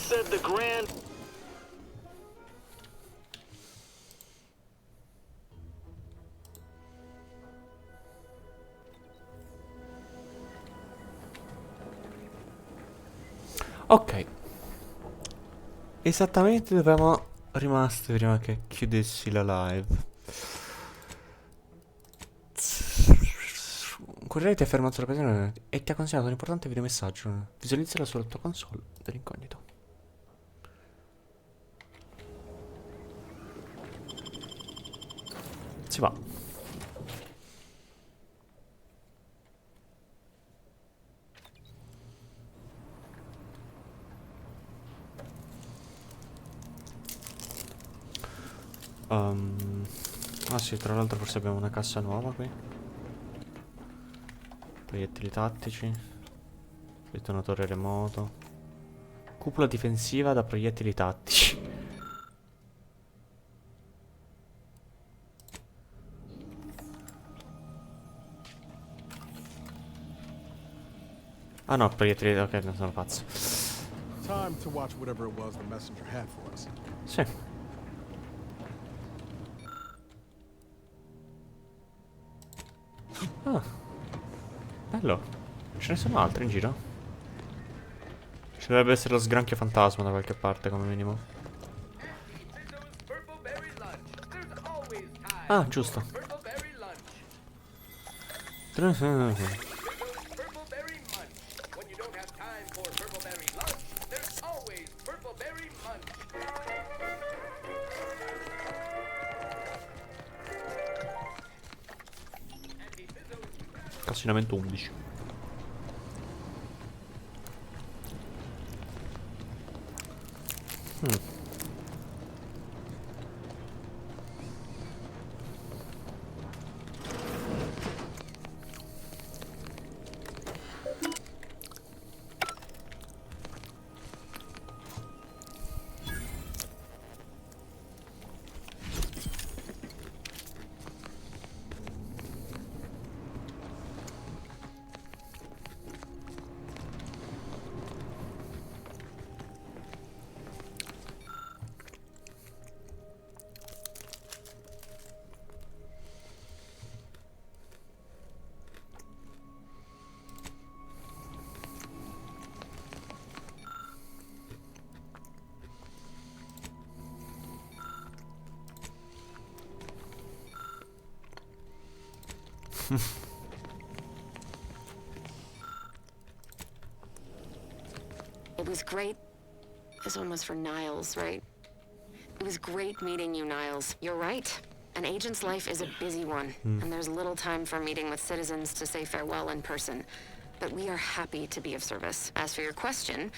said the grand... Ok. Esattamente dove eravamo rimasti prima che chiudessi la live. Un corriere ti ha fermato la pagina e ti ha consegnato un importante videomessaggio. Visualizzala sulla tua console dell'incognito. Si va. Ah sì, tra l'altro forse abbiamo una cassa nuova qui. Proiettili tattici. Detonatore remoto. Cupola difensiva da proiettili tattici. Ah no, proiettili... ok, non sono pazzo. Time to watch whatever it was the messenger had for us. Sì. Ah. Bello. Ce ne sono altri in giro? Ci dovrebbe essere lo sgranchio fantasma da qualche parte come minimo. Ah, giusto. Cassinamento 11. It was great. This one was for Niles, right? It was great meeting you, Niles. You're right. An agent's life is a busy one, and there's little time for meeting with citizens to say farewell in person. But we are happy to be of service. As for your question,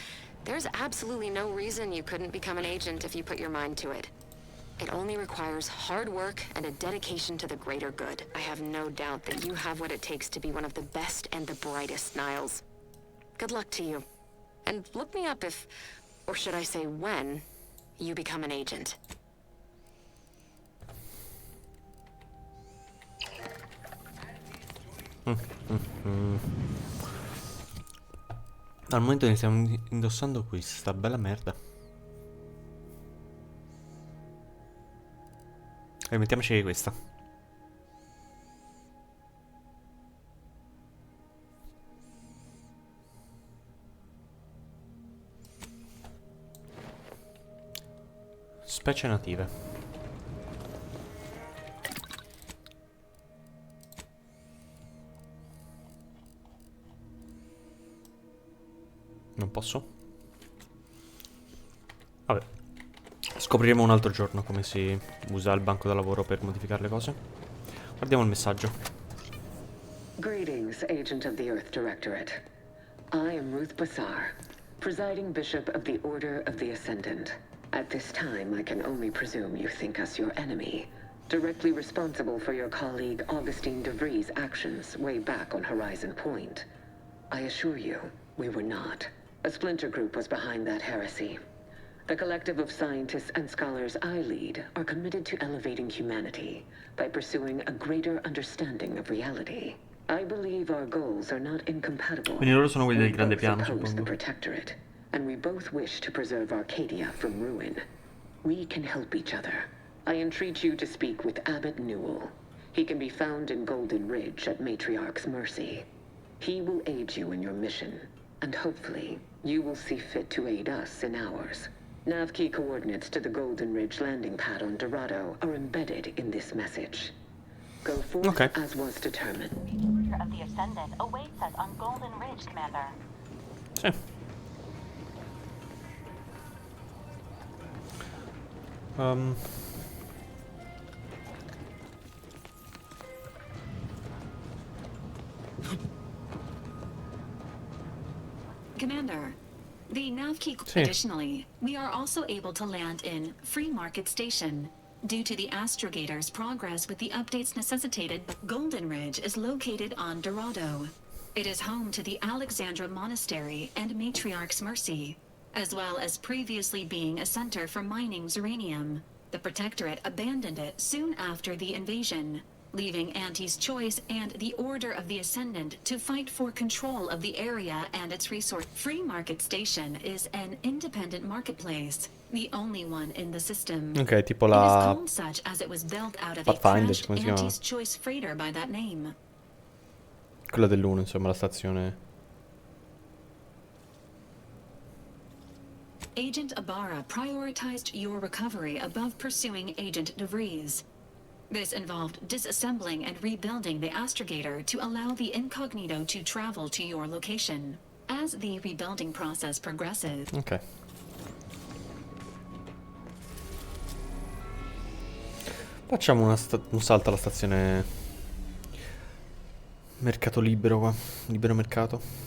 there's absolutely no reason you couldn't become an agent if you put your mind to it. It only requires hard work and a dedication to the greater good. I have no doubt that you have what it takes to be one of the best and the brightest, Niles. Good luck to you. And look me up if, or should I say when, you become an agent. Al momento ne stiamo indossando questa bella merda. E mettiamoci questa. Specie native. Non posso? Vabbè. Scopriremo un altro giorno come si usa il banco da lavoro per modificare le cose. Guardiamo il messaggio. Greetings, Agent of the Earth Directorate. I am Ruth Bassar, presiding Bishop of the Order of the Ascendant. At this time, I can only presume you think us your enemy, directly responsible for your colleague Augustine DeVries' actions way back on Horizon Point. I assure you, we were not. A splinter group was behind that heresy. The collective of scientists and scholars I lead are committed to elevating humanity by pursuing a greater understanding of reality. I believe our goals are not incompatible. Quindi loro sono quelli del grande We both piano, oppose the suppongo. Protectorate, and we both wish to preserve Arcadia from ruin. We can help each other. I entreat you to speak with Abbot Newell. He can be found in Golden Ridge at Matriarch's mercy. He will aid you in your mission, and hopefully, you will see fit to aid us in ours. Nav key coordinates to the Golden Ridge landing pad on Dorado are embedded in this message. Go forth as was determined. The order of the Ascendant awaits us on Golden Ridge, Commander. Sì. Commander, the nav key. Sì. Additionally, we are also able to land in Free Market Station. Due to the Astrogator's progress with the updates necessitated, Golden Ridge is located on Dorado. It is home to the Alexandra Monastery and Matriarch's Mercy, as well as previously being a center for mining uranium. The Protectorate abandoned it soon after the invasion, leaving Auntie's Choice and the Order of the Ascendant to fight for control of the area and its resource. Free Market Station is an independent marketplace, the only one in the system. Ok, tipo It is la called such as it was built out of a Pathfinder, crashed come si chiama? Auntie's Choice freighter by that name. quella dell'1, insomma, la stazione. Agent Ibarra prioritized your recovery above pursuing Agent DeVries. This involved disassembling and rebuilding the Astrogator to allow the Incognito to travel to your location. As the rebuilding process progresses... Ok. Facciamo un salto alla stazione mercato libero qua. Libero mercato.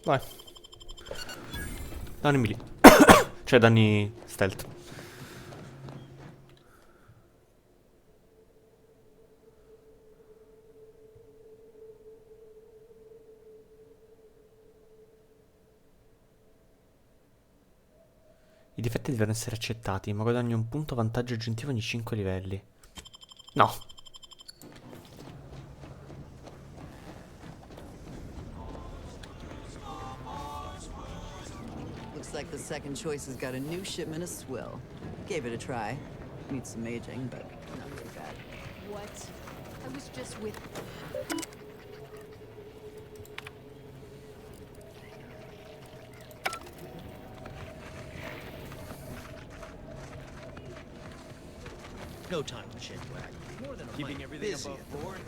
Vai. Danni melee. Cioè danni stealth. I difetti devono essere accettati, ma guadagno un punto vantaggio aggiuntivo ogni 5 livelli. No. Looks like the second choice has got a new shipment of swill. Gave it a try. Needs some aging, but not too bad. What? I was just with... No time to shipwreck. More than keeping everything above board.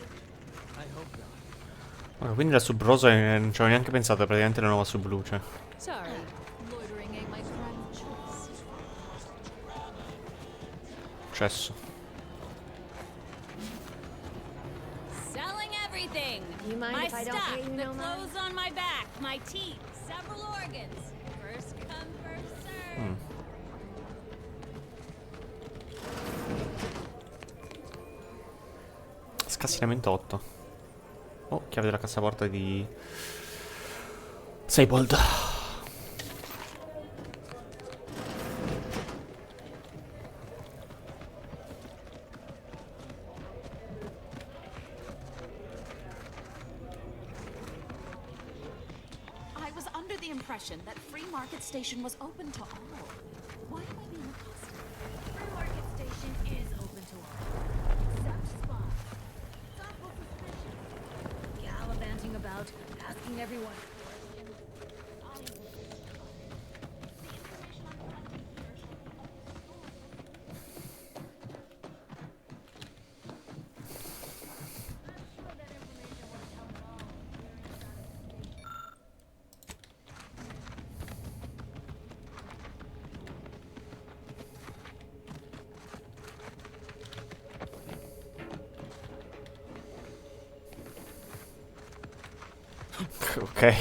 I hope not. Ok, quindi la sub rosa non ci avevo neanche pensato, è praticamente la nuova sub luce. Sorry. Loitering ain't my crime of choice. Cesso. Selling everything. You mind my if I don't stuff, pay you the no mind? clothes on my back, my teeth, several organs. First come, first serve. Scassinamento 8. Oh, chiave della cassaforte di Seibold. I was under the impression that Free Market Station was open to all. Why am I being accosted? Free Market Station is open to all. Except spies. It's awful suspicious. Gallivanting about, asking everyone. Ok.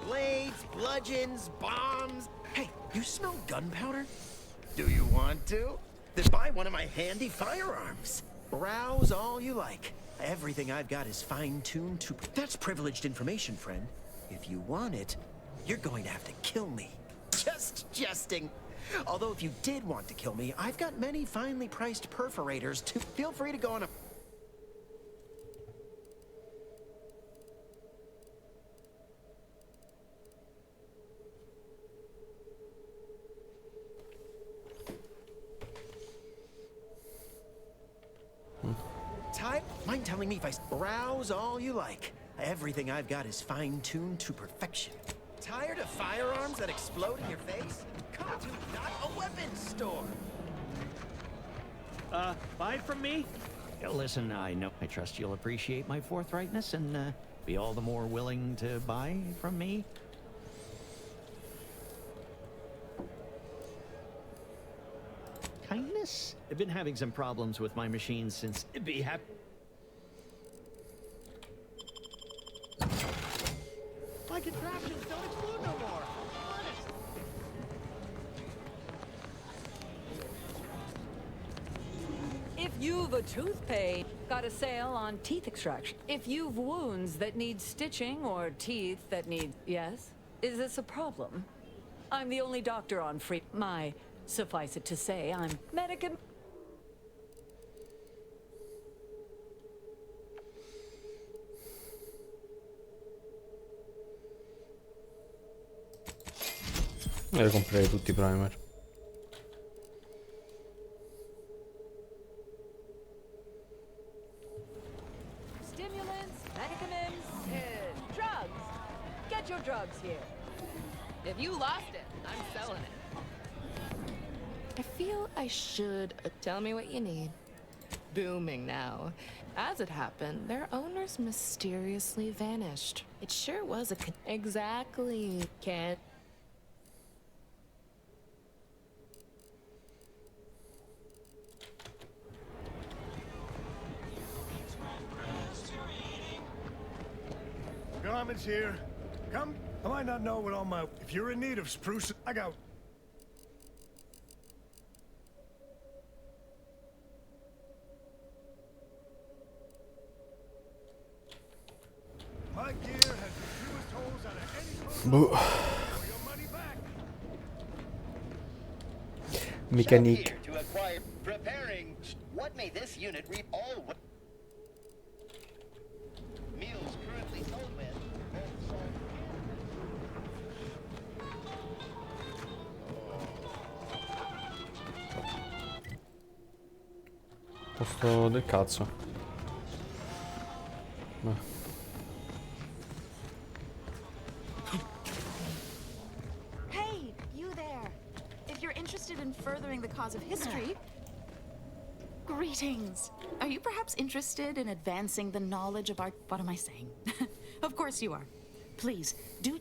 Blades, bludgeons, bombs. Hey, you smell gunpowder? Do you want to? Then buy one of my handy firearms. Browse all you like. Everything I've got is fine-tuned to... That's privileged information, friend. If you want it, you're going to have to kill me. Just jesting. Although if you did want to kill me, I've got many finely priced perforators to... Feel free to go on a... Mind telling me if I browse all you like? Everything I've got is fine-tuned to perfection. Tired of firearms that explode in your face? Come to not a weapons store. Buy it from me? Listen, I trust you'll appreciate my forthrightness and be all the more willing to buy from me. Kindness? I've been having some problems with my machine since... Be happy. My contraptions don't explode no more. Honest. If you've a tooth pain, got a sale on teeth extraction. If you've wounds that need stitching or teeth that need... Yes? Is this a problem? I'm the only doctor on free... Suffice it to say, I'm medicam... Io comprerei tutti i primer. Stimulants, medicaments, drugs. Get your drugs here. If you lost it, I'm selling it. I feel I should tell me what you need. Booming now. As it happened, their owners mysteriously vanished. It sure was a exactly. Can't. Garment's here. Come. I might not know what all my... If you're in need of spruce, I got... My gear has the fewest holes out of any clothes. For your money back. Mécanique. To acquire, preparing. What may this unit reap all? Meals currently sold with. Posto del cazzo. Hey, you there. If you're interested in furthering the cause of history... Greetings. Are you perhaps interested in advancing the knowledge of our... What am I saying? Of course you are. Please, do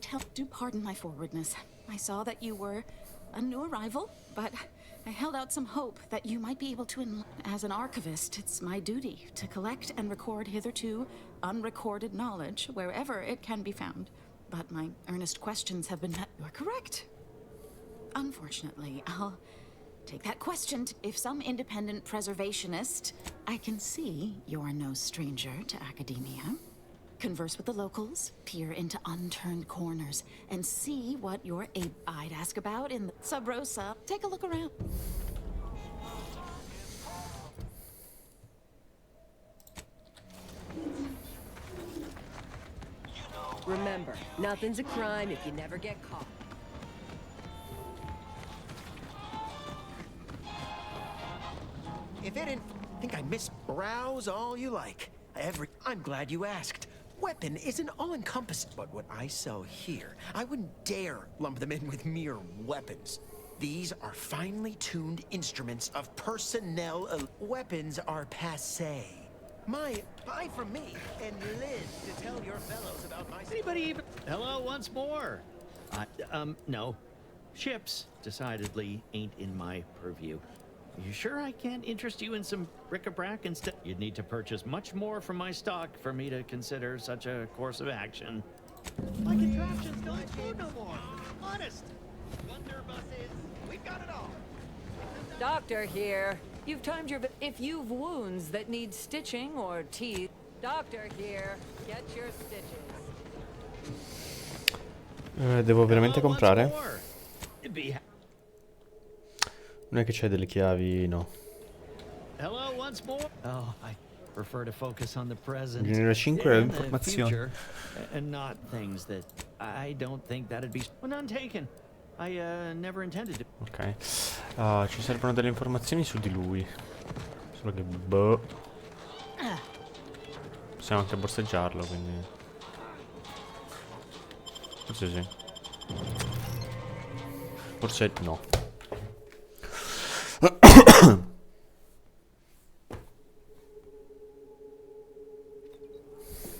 pardon my forwardness. I saw that you were a new arrival, but I held out some hope that you might be able to... As an archivist, it's my duty to collect and record hitherto unrecorded knowledge wherever it can be found. But my earnest questions have been met. You're correct. Unfortunately, I'll take that question. If some independent preservationist, I can see you're no stranger to academia. Converse with the locals, peer into unturned corners, and see what you're able. I'd ask about in the Sub Rosa. Take a look around. Remember, nothing's a crime if you never get caught. if it didn't, I think I miss. Browse all you like. I'm glad you asked. Weapon isn't all-encompassing, but what I sell here, I wouldn't dare lump them in with mere weapons. These are finely tuned instruments of personnel. Weapons are passé. Buy from me and live to tell your fellows about my. Anybody even? Hello once more. No. Ships decidedly ain't in my purview. You sure I can't interest you in some bric-a-brac instead? You'd need to purchase much more from my stock for me to consider such a course of action. My contraptions don't explode no more. Honest. Blunderbusses, we've got it all. Doctor here. You've timed your... If you've wounds that need stitching or teeth... Doctor here. Get your stitches. Devo veramente comprare? Non è che c'hai delle chiavi, no. Hello once more. Oh, I prefer to focus on the present. Genere 5 è informazioni. And not things that I don't think that'd be. Well, none taken. I never intended to. Ok. Ci servono delle informazioni su di lui. Solo che boh. Possiamo anche borseggiarlo, quindi. Forse sì. Forse no.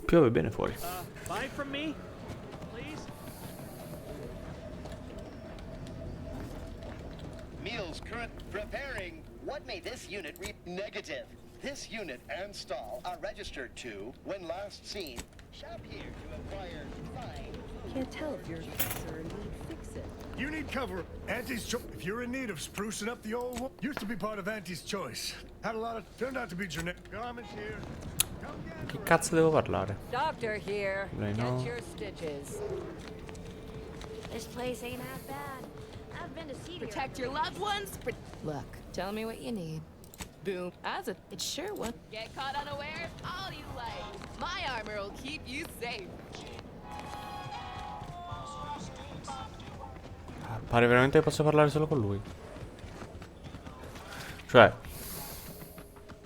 Piove bene fuori. Buy from me, please. Meals current preparing. What may this unit read? Negative. This unit and stall are registered to, when last seen, shop here to acquire fine. Can't tell if you're a fixer and need fix it. You need cover. Auntie's choice. If you're in need of sprucing up the old one, used to be part of Auntie's choice. Had a lot of. Turned out to be generic. Garments here. Che cazzo devo parlare? Doctor here. Lei no. Get your stitches. This place ain't half bad. I've been to see Protect your loved ones. Look, tell me what you need. Boom. It sure would. Get caught unawares all you like. My armor will keep you safe. Pare veramente che posso parlare solo con lui. Cioè,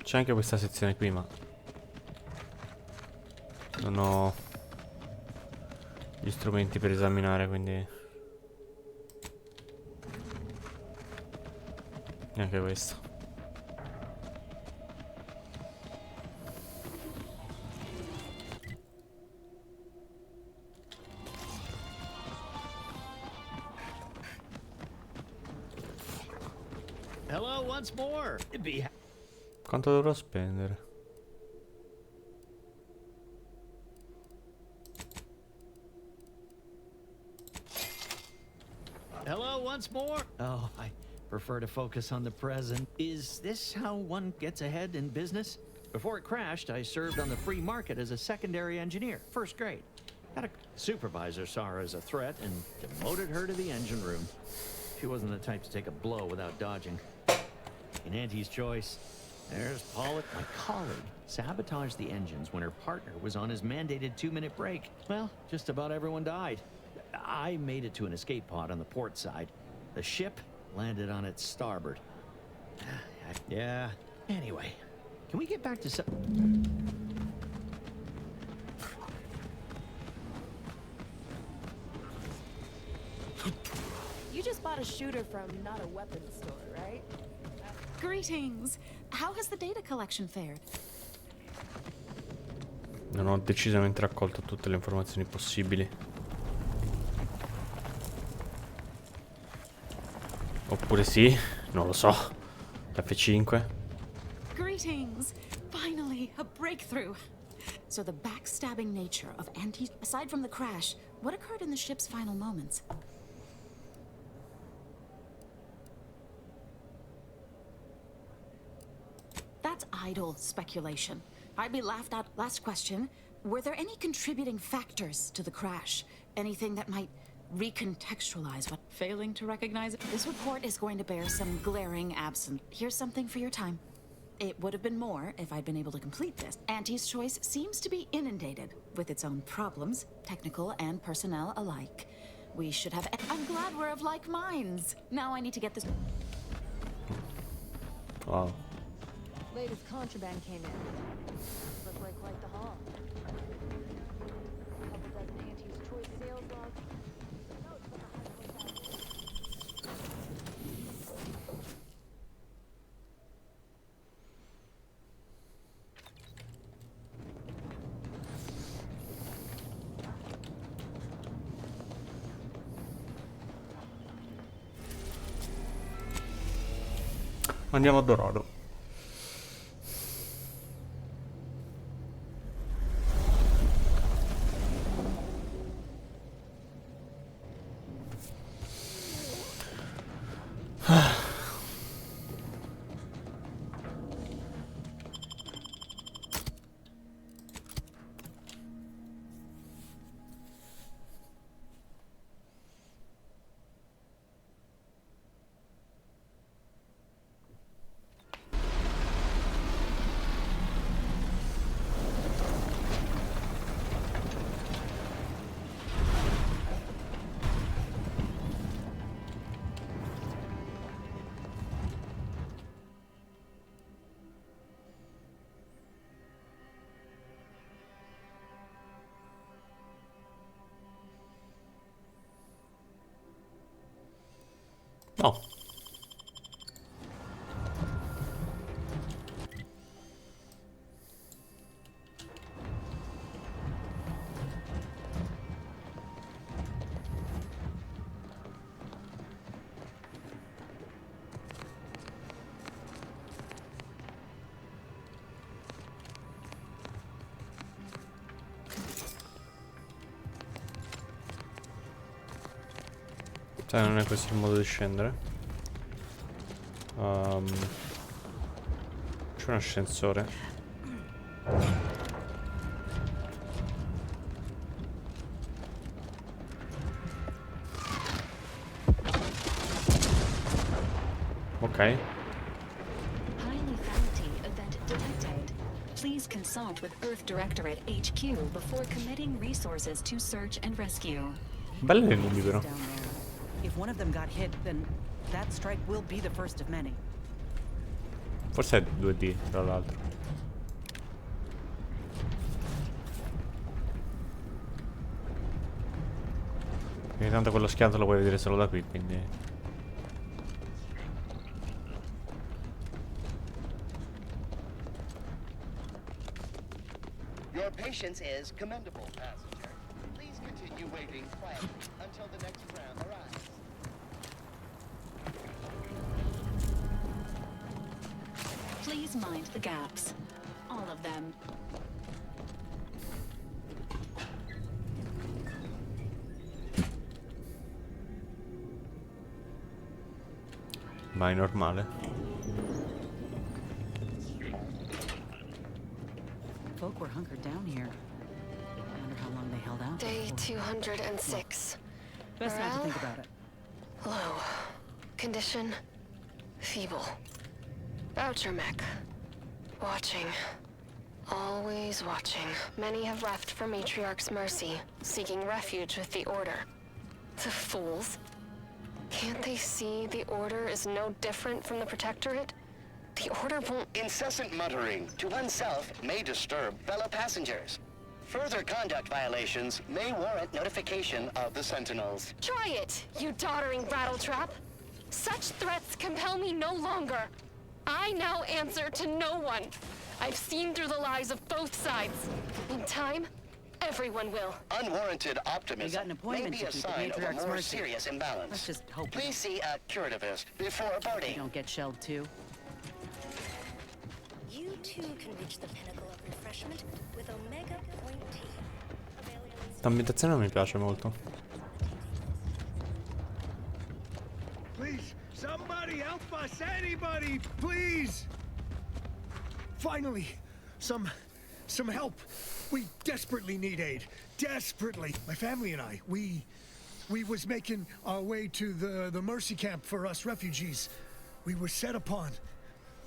c'è anche questa sezione qui, ma non ho gli strumenti per esaminare, quindi neanche questo. Hello once more. Quanto dovrò spendere? Hello once more. Oh, I prefer to focus on the present. Is this how one gets ahead in business? Before it crashed, I served on the free market as a secondary engineer, first grade. Had a supervisor saw her as a threat and demoted her to the engine room. She wasn't the type to take a blow without dodging. In Auntie's choice, there's Paula. My colleague sabotaged the engines when her partner was on his mandated 2-minute break. Well, just about everyone died. I made it to an escape pod on the port side. The ship landed on its starboard. Yeah. Anyway, can we get back to You just bought a shooter from not a weapons store, right? Greetings. How has the data collection fared? Non ho decisamente raccolto tutte le informazioni possibili. Oppure sì, non lo so. F5. Greetings. Finally, a breakthrough. So the backstabbing nature of aside from the crash, what occurred in the ship's final moments? That's idle speculation. I'd be laughed at. Last question. Were there any contributing factors to the crash? Anything that might recontextualize what failing to recognize it? This report is going to bear some glaring absence. Here's something for your time. It would have been more if I'd been able to complete this. Auntie's choice seems to be inundated with its own problems, technical and personnel alike. We should have... I'm glad we're of like minds. Now I need to get this... Wow. Latest contraband came in. Looked like quite the haul. Couple dozen Auntie's Choice sales logs. Notes from the Andiamo a Dorado. No. Cioè, non è questo il modo di scendere. C'è un ascensore. Ok. High lethality event detected. Please consult with Earth Directorate HQ before committing resources to search and rescue. Bello le nubi però. If one of them got hit, then that strike will be the first of many. Forse è 2D, tra l'altro. Perché tanto quello schianto lo puoi vedere solo da qui, quindi... Your patience is commendable, passenger. Please continue waiting quietly until the next tram arrives. Please mind the gaps. All of them. Ma è normale. Folk were hunkered down here. I wonder how long they held out. Day 206. Best not to Morale? think about it. Low. Condition? Feeble. Voucher mech. Watching. Always watching. Many have left for Matriarch's mercy, seeking refuge with the Order. The fools. Can't they see the Order is no different from the Protectorate? The Order won't... Incessant muttering to oneself may disturb fellow passengers. Further conduct violations may warrant notification of the Sentinels. Try it, you doddering rattletrap! Such threats compel me no longer. I now answer to no one. I've seen through the lies of both sides. In time, everyone will. Unwarranted optimism We got an appointment may be to a keep at sign of a Matriarch's more mercy. serious imbalance. Let's just hope. Please see a curativist before We boarding. don't get shelled too. You too can reach the pinnacle of refreshment with Omega Point Tea. L'ambientazione non mi piace molto. Please, somebody help us! Anybody, please! Finally, some help. We desperately need aid. Desperately. My family and I, we was making our way to the mercy camp for us refugees. We were set upon.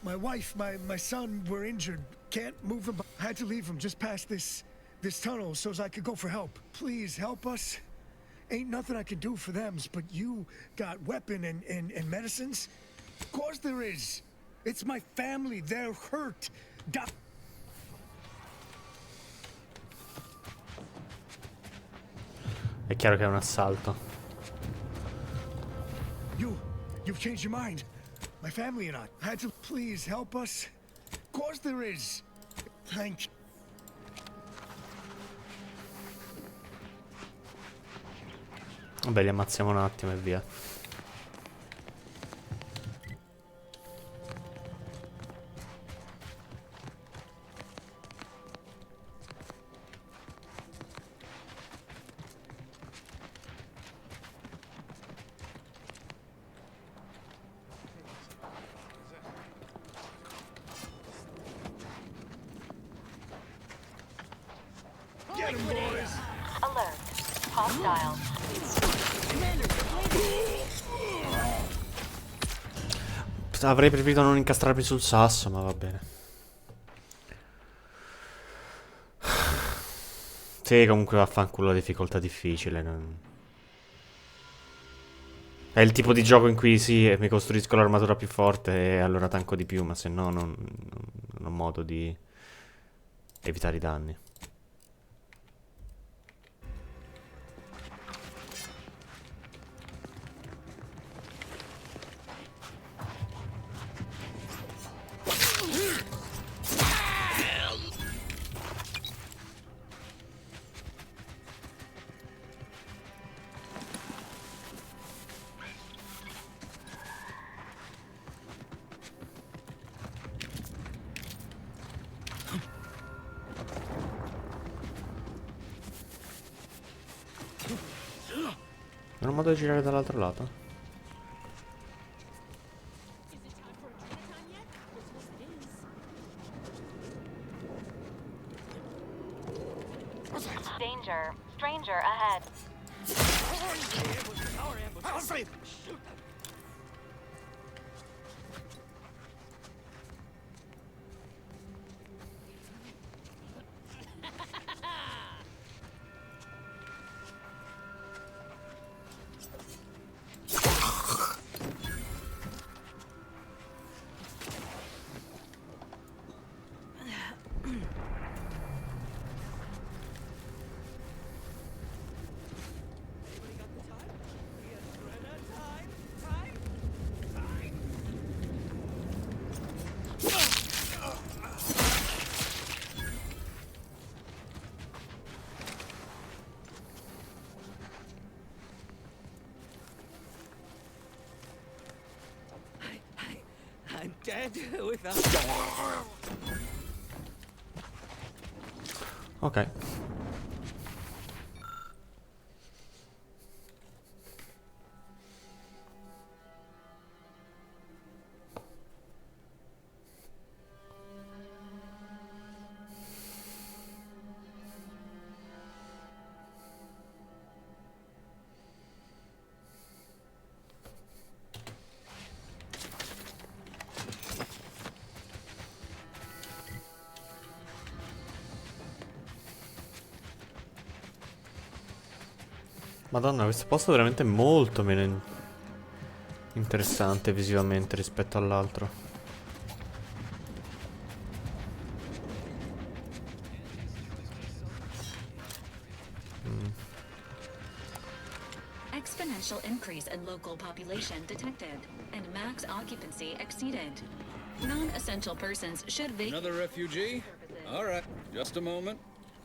My wife, my son were injured. Can't move them. Had to leave them just past this tunnel so as I could go for help. Please help us. Ain't nothing I can do for them, but you got weapon and medicines? Of course there is. It's my family. They're hurt. È chiaro che è un assalto. You've changed your mind. My family and I had to please help us. Of course there is. Thank you. Vabbè, li ammazziamo un attimo e via. Get him, boys. Alert. Hostile. Avrei preferito non incastrarmi sul sasso, ma va bene. Sì, comunque vaffanculo la difficoltà difficile. È il tipo di gioco in cui sì, mi costruisco l'armatura più forte e allora tanco di più, ma se no non ho modo di evitare i danni. Non ho modo di girare dall'altro lato? Danger. Stranger ahead. I'm dead without. Ok. Madonna, questo posto è veramente molto meno interessante visivamente rispetto all'altro. Exponential increase in local population detected, and max occupancy exceeded. Non-essential persons should vacate. Another refugee? All right, just a moment.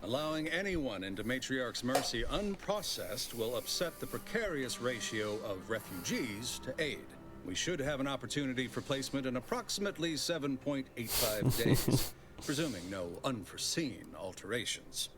Allowing anyone into Matriarch's Mercy unprocessed will upset the precarious ratio of refugees to aid. We should have an opportunity for placement in approximately 7.85 days, presuming no unforeseen alterations.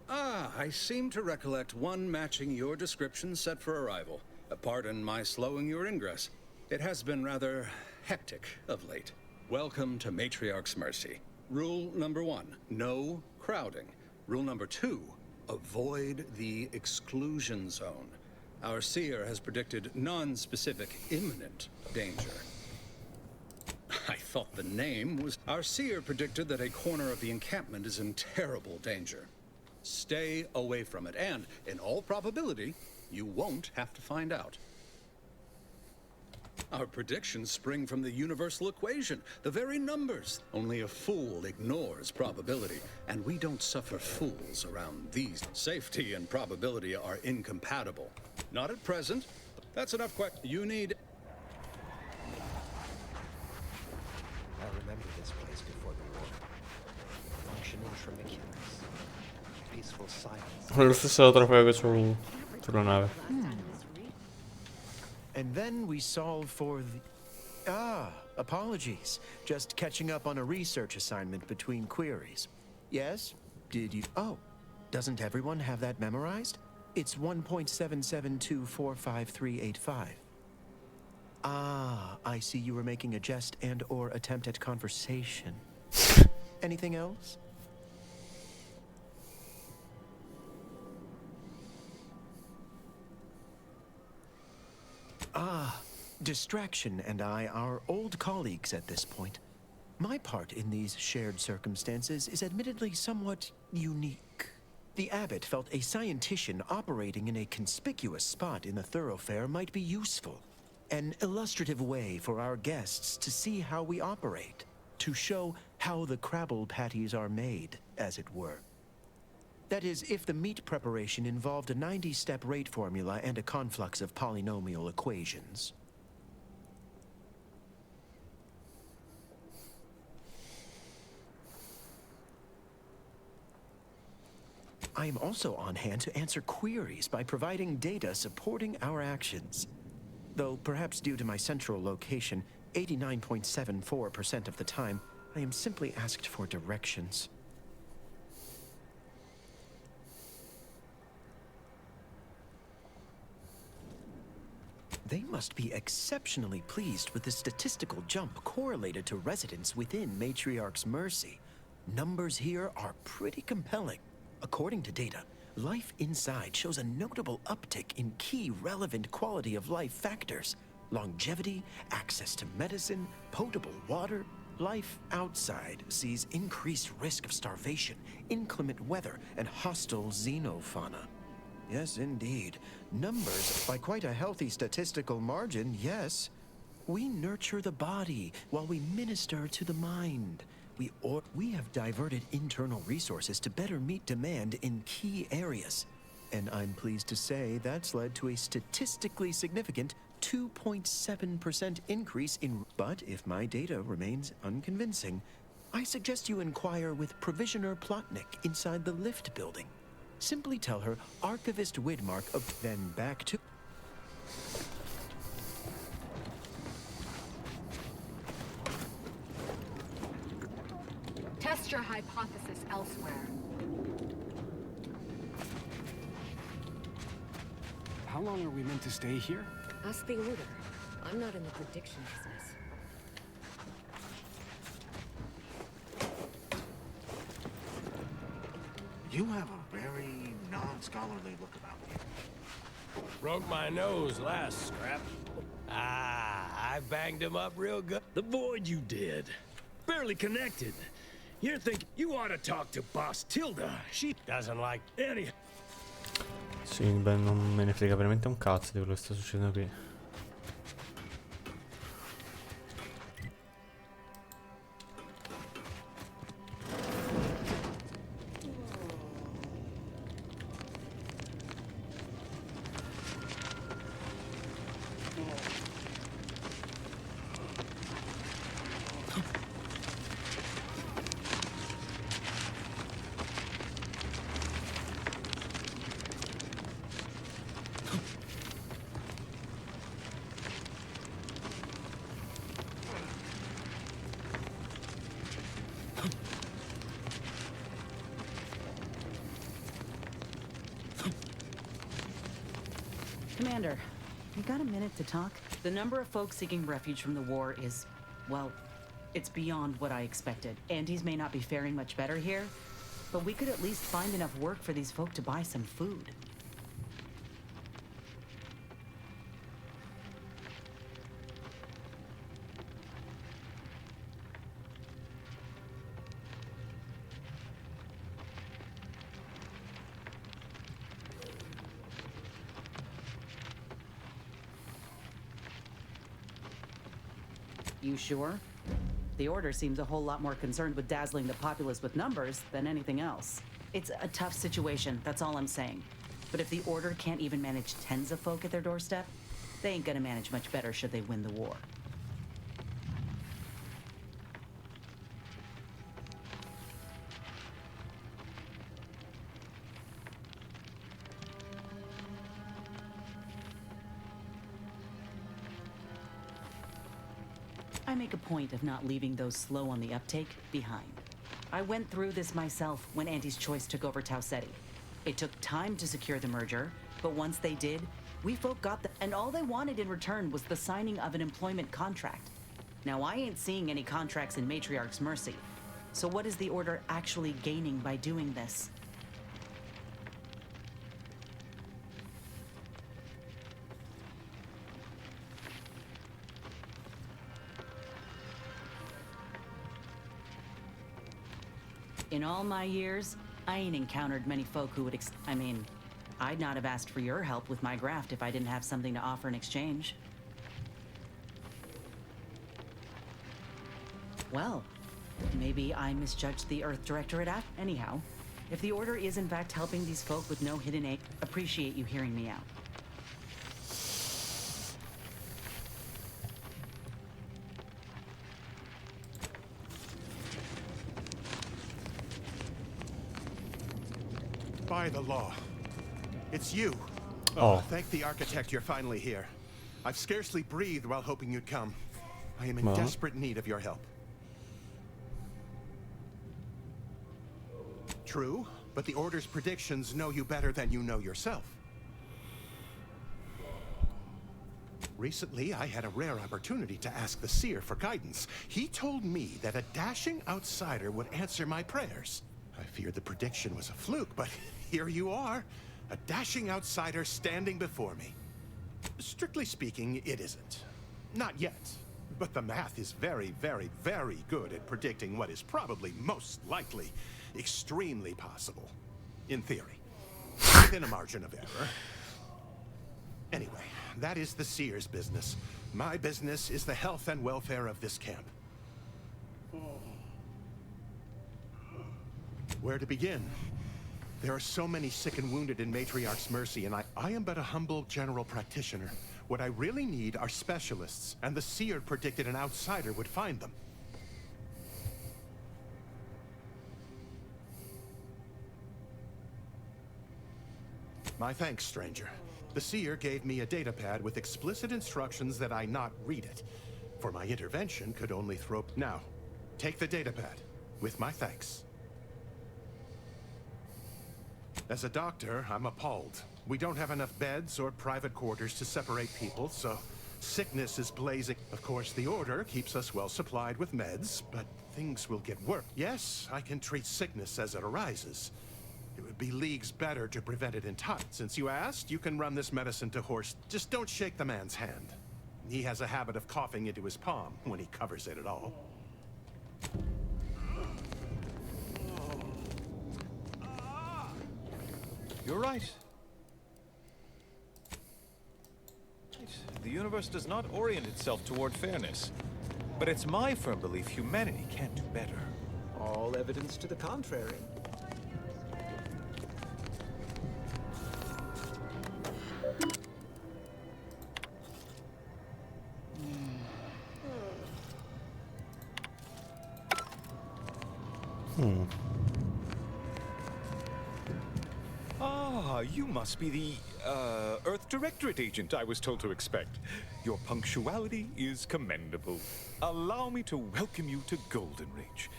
Ah, I seem to recollect one matching your description set for arrival. Pardon my slowing your ingress. It has been rather hectic of late. Welcome to Matriarch's Mercy. Rule number 1, no crowding. Rule number 2, avoid the exclusion zone. Our seer has predicted non-specific imminent danger. I thought the name was... Our seer predicted that a corner of the encampment is in terrible danger. Stay away from it, and, in all probability, you won't have to find out. Our predictions spring from the universal equation, the very numbers. Only a fool ignores probability, and we don't suffer fools around these. Safety and probability are incompatible. Not at present. That's enough You need... I remember this place before the war. Functioning Tremicula's. Peaceful silence. Lo stesso trofeo che sulla nave. And then we solve for the... apologies. Just catching up on a research assignment between queries. Yes? Did you... Oh, doesn't everyone have that memorized? It's 1.77245385. I see you were making a jest and/or attempt at conversation. Anything else? Distraction and I are old colleagues at this point. My part in these shared circumstances is admittedly somewhat unique. The abbot felt a scientician operating in a conspicuous spot in the thoroughfare might be useful. An illustrative way for our guests to see how we operate. To show how the crabble patties are made, as it were. That is, if the meat preparation involved a 90-step rate formula and a conflux of polynomial equations. I am also on hand to answer queries by providing data supporting our actions. Though perhaps due to my central location, 89.74% of the time, I am simply asked for directions. They must be exceptionally pleased with the statistical jump correlated to residents within Matriarch's Mercy. Numbers here are pretty compelling. According to data, life inside shows a notable uptick in key relevant quality of life factors. Longevity, access to medicine, potable water. Life outside sees increased risk of starvation, inclement weather, and hostile xenofauna. Yes, indeed. Numbers by quite a healthy statistical margin, yes. We nurture the body while we minister to the mind. We have diverted internal resources to better meet demand in key areas. And I'm pleased to say that's led to a statistically significant 2.7% increase in... But if my data remains unconvincing, I suggest you inquire with Provisioner Plotnik inside the lift building. Simply tell her Archivist Widmark of... Then back to... Test your hypothesis elsewhere. How long are we meant to stay here? Ask the Order. I'm not in the prediction business. You have a very non-scholarly look about you. Broke my nose last scrap. I banged him up real good. The void you did. Barely connected. You're thinking you ought to talk to Boss Tilda. She doesn't like any. Sì, beh, non me ne frega veramente un cazzo di quello che sta succedendo qui. Commander, you got a minute to talk? The number of folks seeking refuge from the war is, well, it's beyond what I expected. Andes may not be faring much better here, but we could at least find enough work for these folk to buy some food. You sure? The Order seems a whole lot more concerned with dazzling the populace with numbers than anything else. It's a tough situation, that's all I'm saying. But if the Order can't even manage tens of folk at their doorstep, they ain't gonna manage much better should they win the war. I make a point of not leaving those slow on the uptake behind. I went through this myself when Auntie's Choice took over Tau Ceti. It took time to secure the merger, but once they did, we folk got and all they wanted in return was the signing of an employment contract. Now, I ain't seeing any contracts in Matriarch's Mercy, so what is the Order actually gaining by doing this? In all my years, I ain't encountered many folk who would I mean, I'd not have asked for your help with my graft if I didn't have something to offer in exchange. Well, maybe I misjudged the Earth Directorate anyhow. If the Order is in fact helping these folk with no hidden ache, appreciate you hearing me out. By the law. It's you. Oh. Thank the architect you're finally here. I've scarcely breathed while hoping you'd come. I am in desperate need of your help. True, but the Order's predictions know you better than you know yourself. Recently, I had a rare opportunity to ask the Seer for guidance. He told me that a dashing outsider would answer my prayers. I feared the prediction was a fluke, but here you are. A dashing outsider standing before me. Strictly speaking, it isn't. Not yet. But the math is very, very, very good at predicting what is probably most likely extremely possible. In theory. Within a margin of error. Anyway, that is the Seer's business. My business is the health and welfare of this camp. Where to begin? There are so many sick and wounded in Matriarch's Mercy, and I am but a humble general practitioner. What I really need are specialists, and the Seer predicted an outsider would find them. My thanks, stranger. The Seer gave me a datapad with explicit instructions that I not read it, for my intervention could only throw... Now, take the datapad, with my thanks. As a doctor, I'm appalled. We don't have enough beds or private quarters to separate people, so sickness is blazing. Of course, the Order keeps us well supplied with meds, but things will get worse. Yes, I can treat sickness as it arises. It would be leagues better to prevent it in time. Since you asked, you can run this medicine to Horst. Just don't shake the man's hand. He has a habit of coughing into his palm when he covers it at all. You're right. The universe does not orient itself toward fairness. But it's my firm belief humanity can do better. All evidence to the contrary. Ah, you must be the, Earth Directorate agent I was told to expect. Your punctuality is commendable. Allow me to welcome you to Golden Ridge.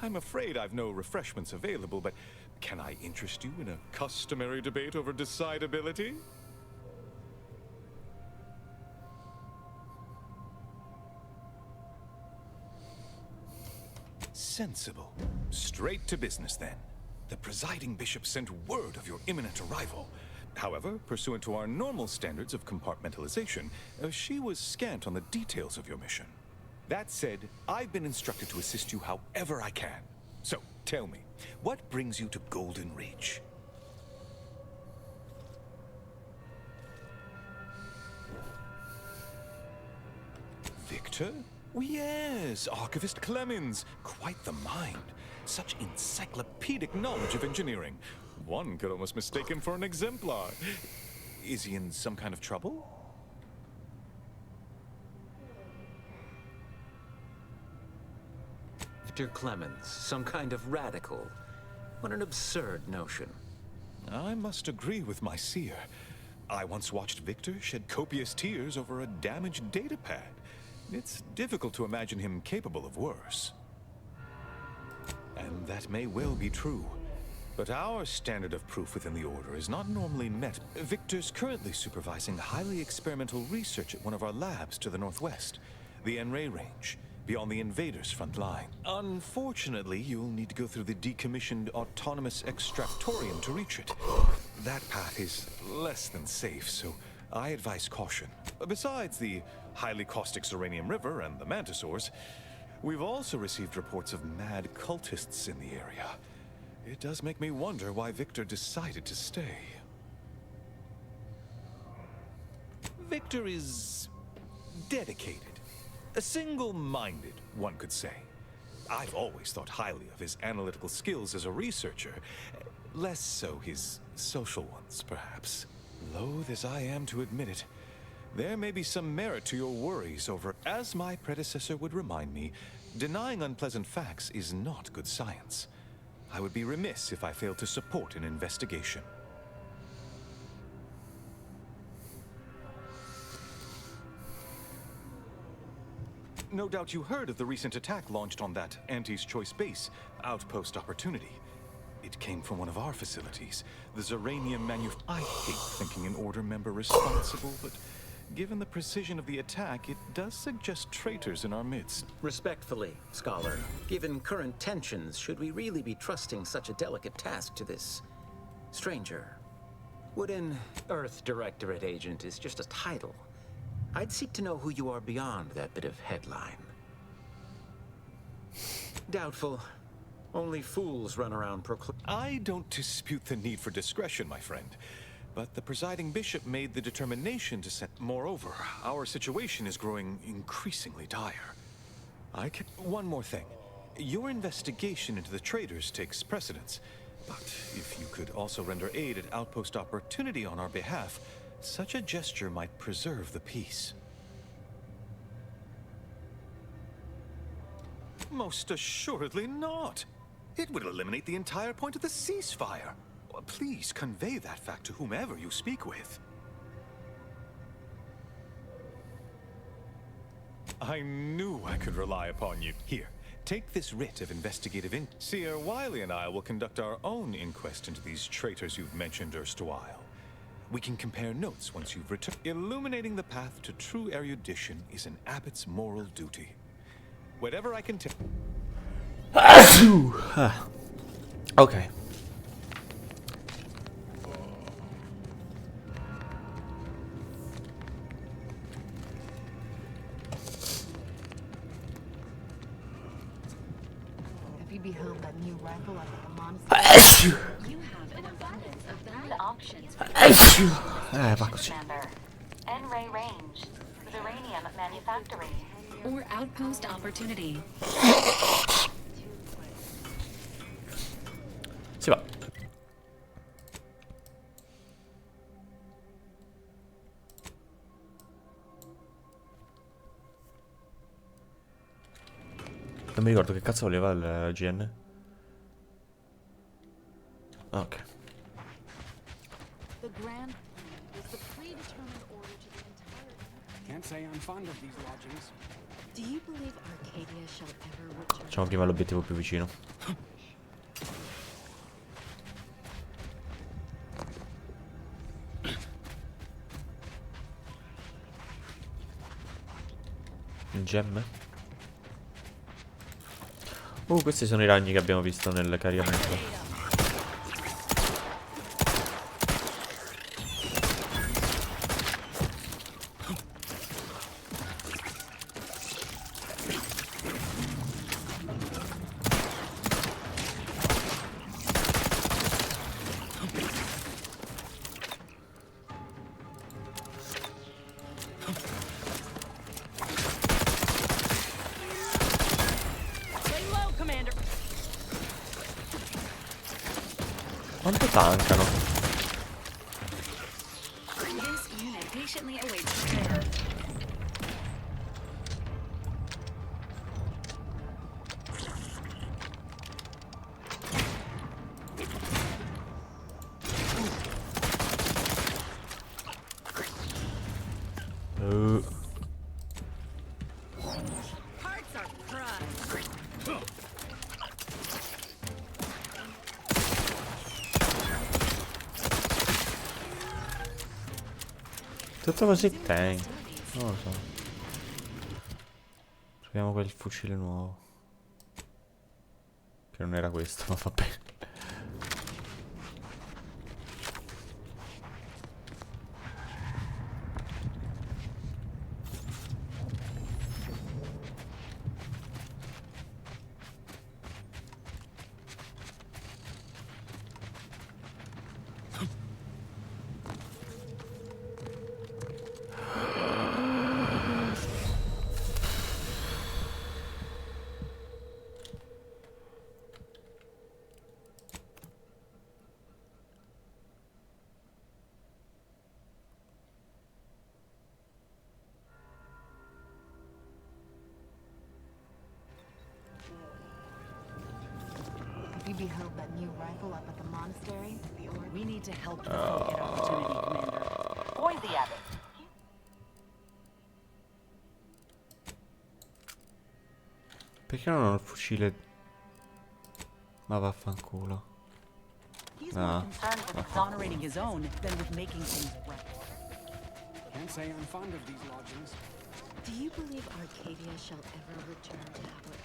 I'm afraid I've no refreshments available, but can I interest you in a customary debate over decidability? Sensible. Straight to business, then. The presiding bishop sent word of your imminent arrival. However, pursuant to our normal standards of compartmentalization, she was scant on the details of your mission. That said, I've been instructed to assist you however I can. So, tell me, what brings you to Golden Ridge? Victor? Yes, Archivist Clemens. Quite the mind. Such encyclopedic knowledge of engineering. One could almost mistake him for an exemplar. Is he in some kind of trouble? Victor Clemens, some kind of radical. What an absurd notion. I must agree with my seer. I once watched Victor shed copious tears over a damaged datapad. It's difficult to imagine him capable of worse. And that may well be true. But our standard of proof within the Order is not normally met. Victor's currently supervising highly experimental research at one of our labs to the northwest, the N-Ray range, beyond the invaders' front line. Unfortunately, you'll need to go through the decommissioned autonomous extractorium to reach it. That path is less than safe, so I advise caution. Besides the highly caustic Serenium River and the Mantisaurs, we've also received reports of mad cultists in the area. It does make me wonder why Victor decided to stay. Victor is dedicated. Single-minded, one could say. I've always thought highly of his analytical skills as a researcher. Less so his social ones, perhaps. Loath as I am to admit it, there may be some merit to your worries over, as my predecessor would remind me, denying unpleasant facts is not good science. I would be remiss if I failed to support an investigation. No doubt you heard of the recent attack launched on that Anti's Choice base, Outpost Opportunity. It came from one of our facilities, the Zeranium I hate thinking an Order member responsible, but given the precision of the attack, it does suggest traitors in our midst. Respectfully, Scholar, given current tensions, should we really be trusting such a delicate task to this stranger? Would an Earth Directorate agent is just a title? I'd seek to know who you are beyond that bit of headline. Doubtful. Only fools run around I don't dispute the need for discretion, my friend. But the presiding bishop made the determination to set... Moreover, our situation is growing increasingly dire. One more thing. Your investigation into the traitors takes precedence. But if you could also render aid at Outpost Opportunity on our behalf, such a gesture might preserve the peace. Most assuredly not. It would eliminate the entire point of the ceasefire. Please convey that fact to whomever you speak with. I knew I could rely upon you. Here, take this writ of investigative Seer Wiley and I will conduct our own inquest into these traitors you've mentioned erstwhile. We can compare notes once you've returned. Illuminating the path to true erudition is an abbot's moral duty. Whatever I can tell. Ok. Have you beheld that new rifle up at the monastery? You have an abundance of valid options. Va così. Member. N-Ray range. Uranium manufacturing. Or Outpost Opportunity. Si va. Non mi ricordo che cazzo voleva il GN. Ok. The grand is the predetermined order to the entire... Can't say I'm fond of these lodgings. Do you believe Arcadia shall ever return? Facciamo prima l'obiettivo più vicino. Gemme. Questi sono i ragni che abbiamo visto nel caricamento. Quanto tankano? This unit patiently awaits repair. Parts are prized. Tutto così tank. Non lo so. Troviamo quel fucile nuovo. Che non era questo, ma va bene. Have you beheld that new rifle up at the monastery? We need to help the folk get opportunity, Commander. Boy the abbot. Perché non ho il fucile? Ma vaffanculo. He's more concerned with exonerating his own than with making things right. Can't say I'm fond of these lodgings. Do you believe Arcadia shall ever return to our honor?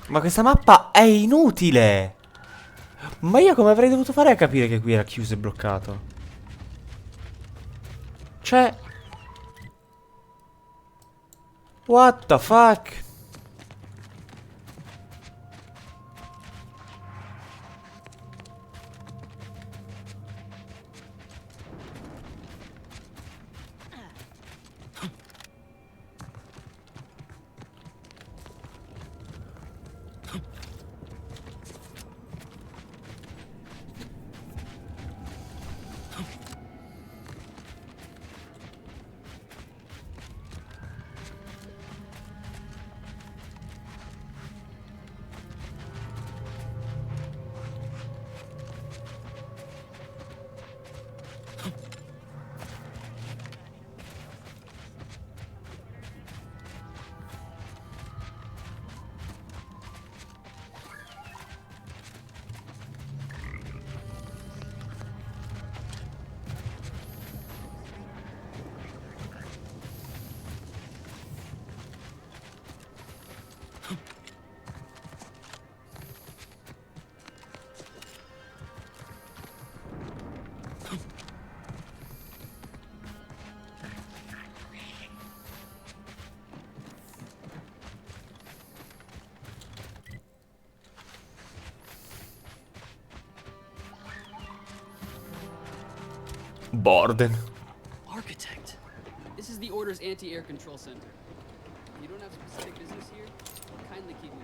Ma questa mappa è inutile! Ma io come avrei dovuto fare a capire che qui era chiuso e bloccato? Cioè... What the fuck? Borden. Architect. This is the Order's anti-air control center. If you don't have specific business here, kindly keep me.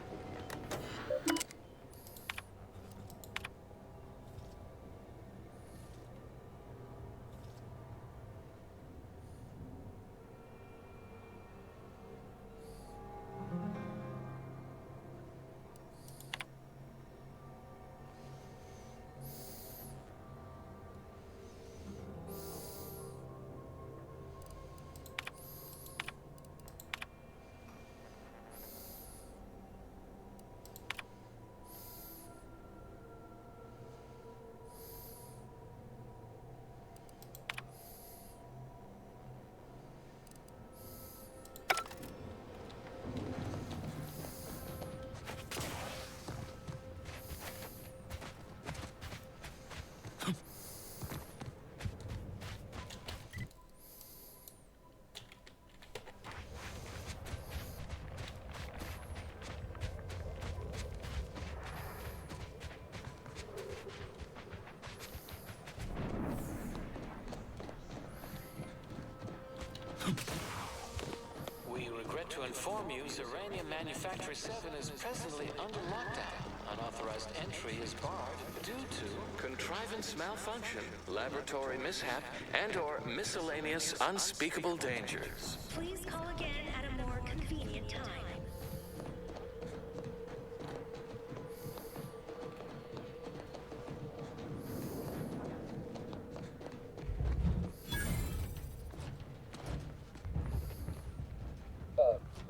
We regret to inform you Zeranium Manufactory 7 is presently under lockdown. Unauthorized entry is barred due to contrivance malfunction, laboratory mishap, and/or miscellaneous unspeakable dangers. Please call again at a more convenient time.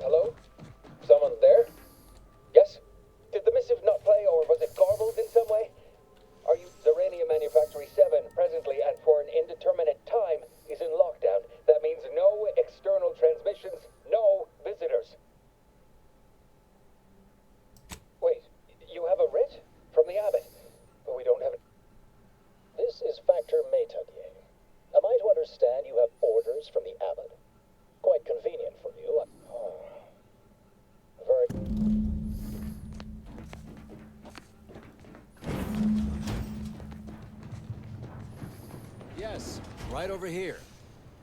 Hello? Someone there? Yes? Did the missive not play, or was it garbled in some way? Are you Zeranium Manufactory 7 presently and for an indeterminate time is in lockdown? That means no external transmissions, no visitors. Wait, you have a writ? From the abbot? But we don't have it. This is Factor Metadier. Am I to understand you have orders from the abbot? Quite convenient for you. Very... Yes, right over here.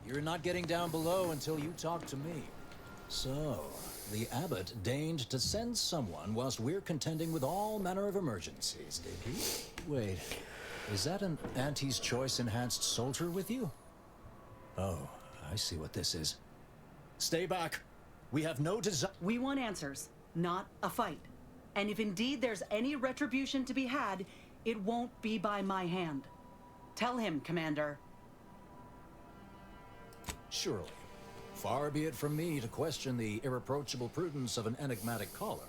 You're not getting down below until you talk to me. So, the abbot deigned to send someone whilst we're contending with all manner of emergencies, did he? Wait, is that an Auntie's Choice enhanced soldier with you? Oh, I see what this is. Stay back. We have no desire. We want answers, not a fight. And if indeed there's any retribution to be had, it won't be by my hand. Tell him, Commander. Surely. Far be it from me to question the irreproachable prudence of an enigmatic caller.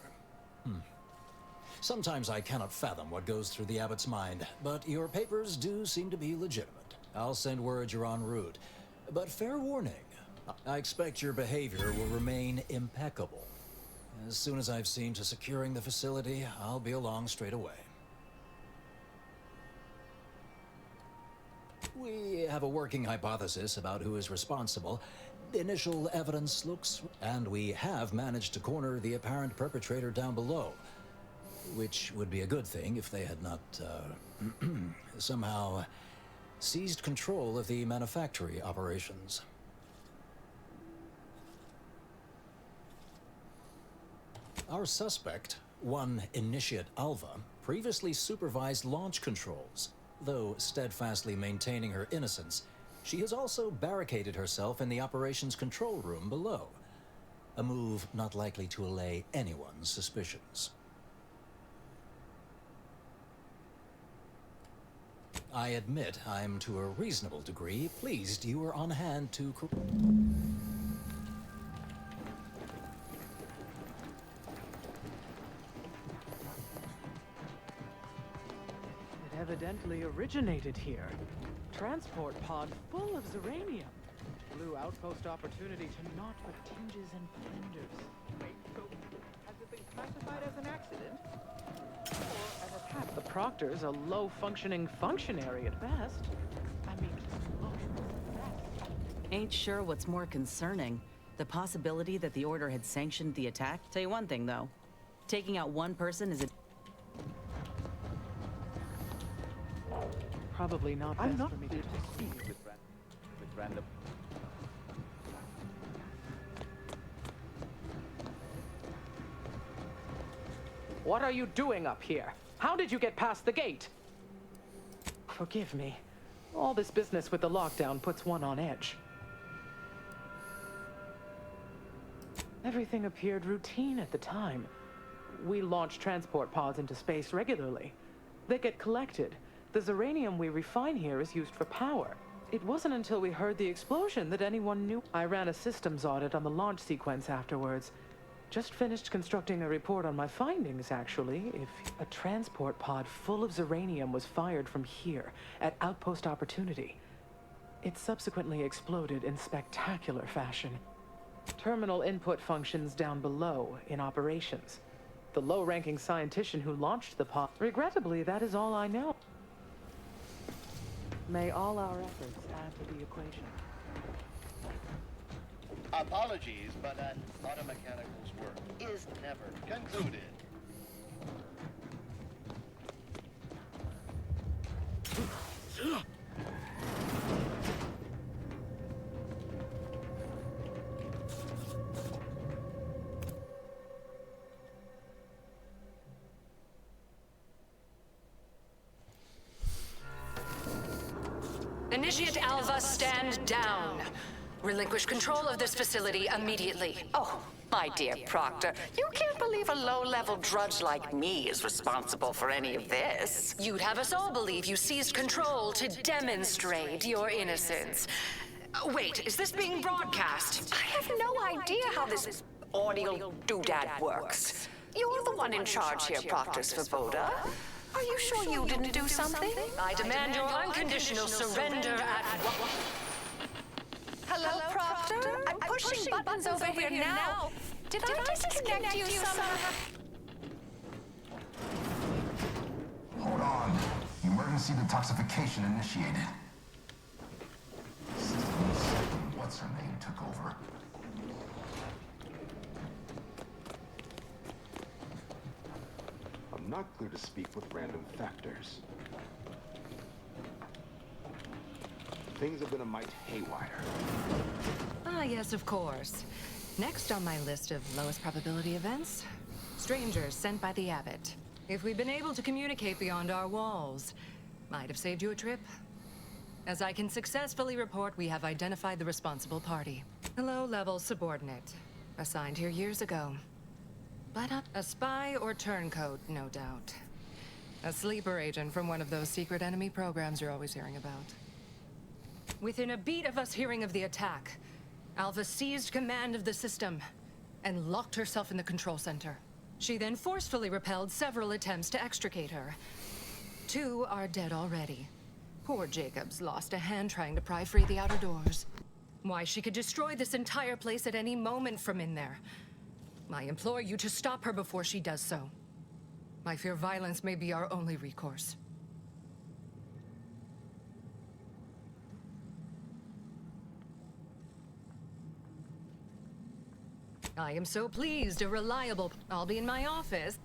Sometimes I cannot fathom what goes through the abbot's mind, but your papers do seem to be legitimate. I'll send word you're en route. But fair warning, I expect your behavior will remain impeccable. As soon as I've seen to securing the facility, I'll be along straight away. We have a working hypothesis about who is responsible. The initial evidence looks... And we have managed to corner the apparent perpetrator down below. Which would be a good thing if they had not, somehow seized control of the manufactory operations. Our suspect, one Initiate Alva, previously supervised launch controls. Though steadfastly maintaining her innocence, she has also barricaded herself in the operations control room below. A move not likely to allay anyone's suspicions. I admit I'm to a reasonable degree pleased you were on hand to... It evidently originated here. Transport pod full of Zeranium. Blue outpost opportunity to naught but tinges and splendors. Wait, so has it been classified as an accident? Or an attack? The Proctor's a low-functioning functionary at best. I mean, Ain't sure what's more concerning. The possibility that the Order had sanctioned the attack? Tell you one thing, though. Taking out one person is a... Probably not best for me to speak with random... What are you doing up here? How did you get past the gate? Forgive me. All this business with the lockdown puts one on edge. Everything appeared routine at the time. We launch transport pods into space regularly. They get collected. The Zeranium we refine here is used for power. It wasn't until we heard the explosion that anyone knew. I ran a systems audit on the launch sequence afterwards. Just finished constructing a report on my findings, actually. If a transport pod full of Zeranium was fired from here, at Outpost Opportunity. It subsequently exploded in spectacular fashion. Terminal input functions down below in operations. The low-ranking scientist who launched the pod. Regrettably, that is all I know. May all our efforts add to the equation. Apologies, but an automechanical's work is never concluded. Initiate Alva, stand down. Relinquish control of this facility immediately. Oh, my dear Proctor, you can't believe a low-level drudge like me is responsible for any of this. You'd have us all believe you seized control to demonstrate your innocence. Wait, is this being broadcast? I have no idea how this audio doodad works. You're the one in charge here, Proctor Svoboda. Are you sure you didn't do something? I demand your unconditional surrender at once. Hello, Proctor? I'm pushing buttons over here now. Did I disconnect you somehow? Hold on. Emergency detoxification initiated. What's her name took over? I'm not clear to speak with random factors. Things have been a mite haywire. Ah, yes, of course. Next on my list of lowest probability events, strangers sent by the Abbot. If we'd been able to communicate beyond our walls, might have saved you a trip. As I can successfully report, we have identified the responsible party. A low-level subordinate, assigned here years ago. But a spy or turncoat, no doubt. A sleeper agent from one of those secret enemy programs you're always hearing about. Within a beat of us hearing of the attack, Alva seized command of the system and locked herself in the control center. She then forcefully repelled several attempts to extricate her. 2 are dead already. Poor Jacobs lost a hand trying to pry free the outer doors. Why, she could destroy this entire place at any moment from in there. I implore you to stop her before she does so. I fear violence may be our only recourse. I am so pleased, a reliable... I'll be in my office.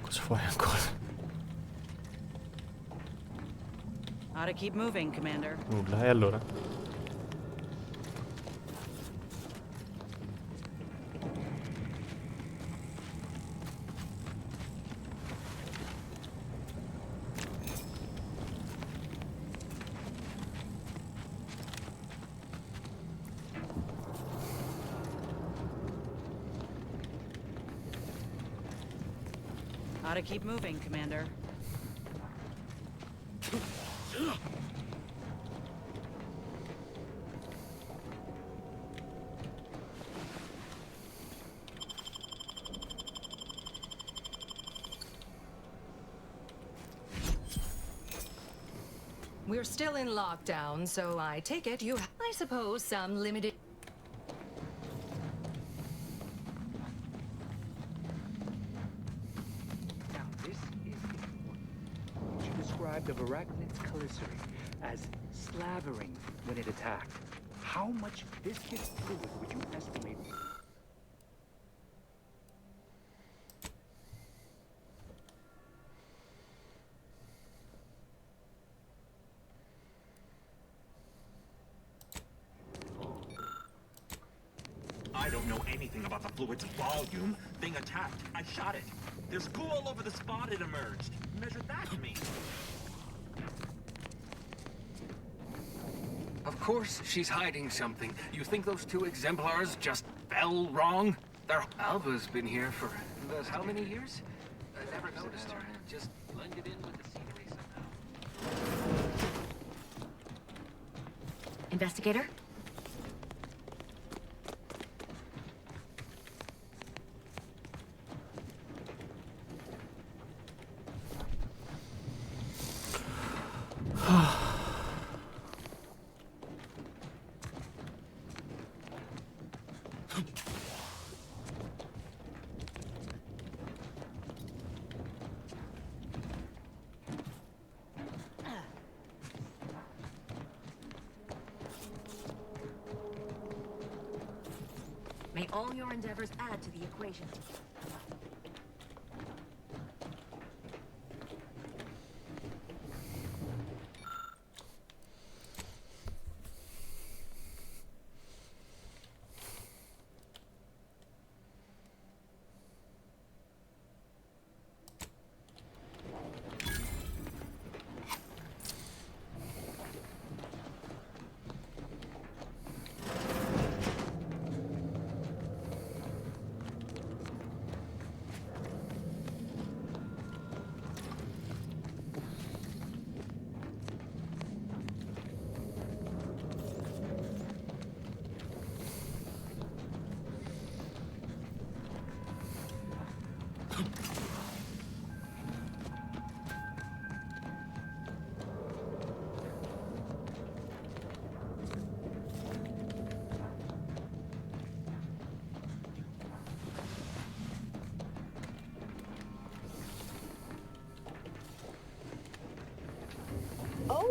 Cosa vuoi ancora? Ought to keep moving, Commander. Nulla, e allora? Ought to keep moving, Commander. We're still in lockdown, so I take it you... I suppose some limited... Now, this is important. She described the arachnid's calicery as slavering when it attacked. How much viscous fluid would you estimate? I don't know anything about the fluid's volume. Thing attacked. I shot it. There's goo all over the spot it emerged. Measure that to me. Of course she's hiding something. You think those 2 exemplars just fell wrong? Alva's been here for how many years? I never noticed her. Just blended in with the scenery somehow. Investigator? May all your endeavors add to the equation.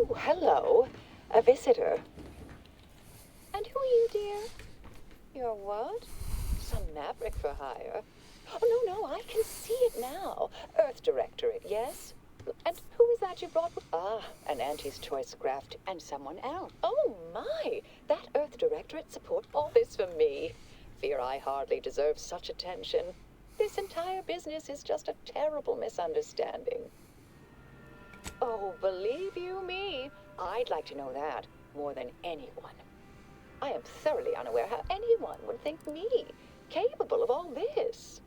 Oh, hello. A visitor. And who are you, dear? You're what? Some maverick for hire. Oh, no, I can see it now. Earth Directorate, yes? And who is that you brought with? Ah, an Auntie's Choice Craft and someone else. Oh, my! That Earth Directorate support all this for me. Fear I hardly deserve such attention. This entire business is just a terrible misunderstanding. Oh, believe you me, I'd like to know that more than anyone. I am thoroughly unaware how anyone would think me capable of all this.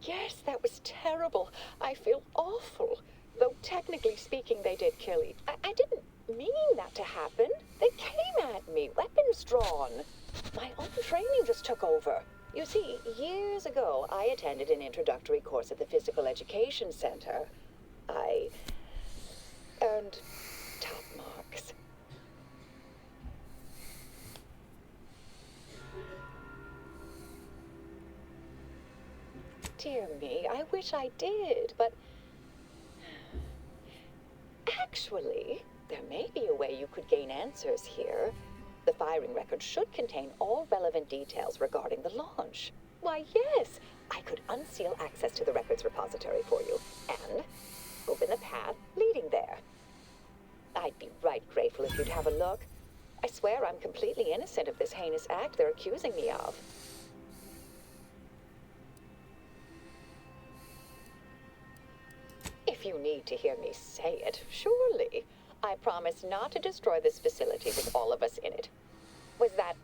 Yes, that was terrible. I feel awful. Though technically speaking, they did kill me. I didn't mean that to happen. They came at me, weapons drawn. My own training just took over. You see, years ago, I attended an introductory course at the Physical Education Center. I earned top marks. Dear me, I wish I did, but actually, there may be a way you could gain answers here. The firing record should contain all relevant details regarding the launch. Why, yes, I could unseal access to the records repository for you and open the path leading there. I'd be right grateful if you'd have a look. I swear I'm completely innocent of this heinous act they're accusing me of. If you need to hear me say it, surely. I promise not to destroy this facility with all of us in it. Was that...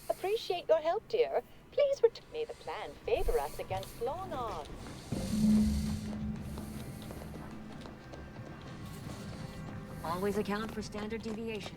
Appreciate your help, dear. Please return. May the plan favor us against long odds. Always account for standard deviation.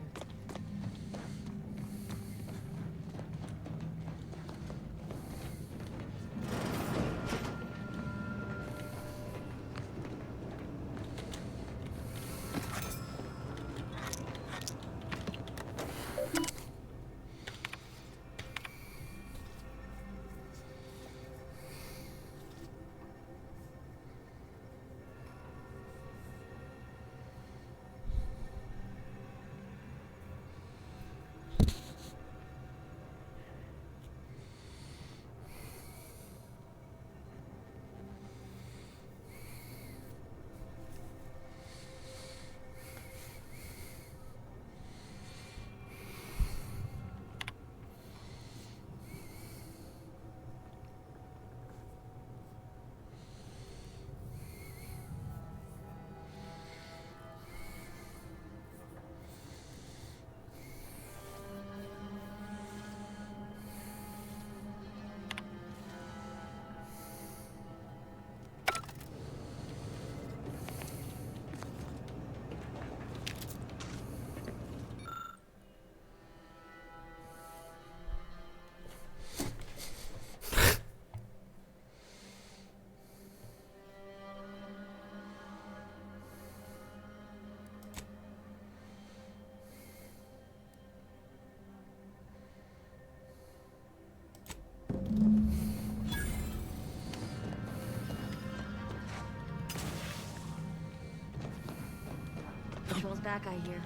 Control's back, I hear.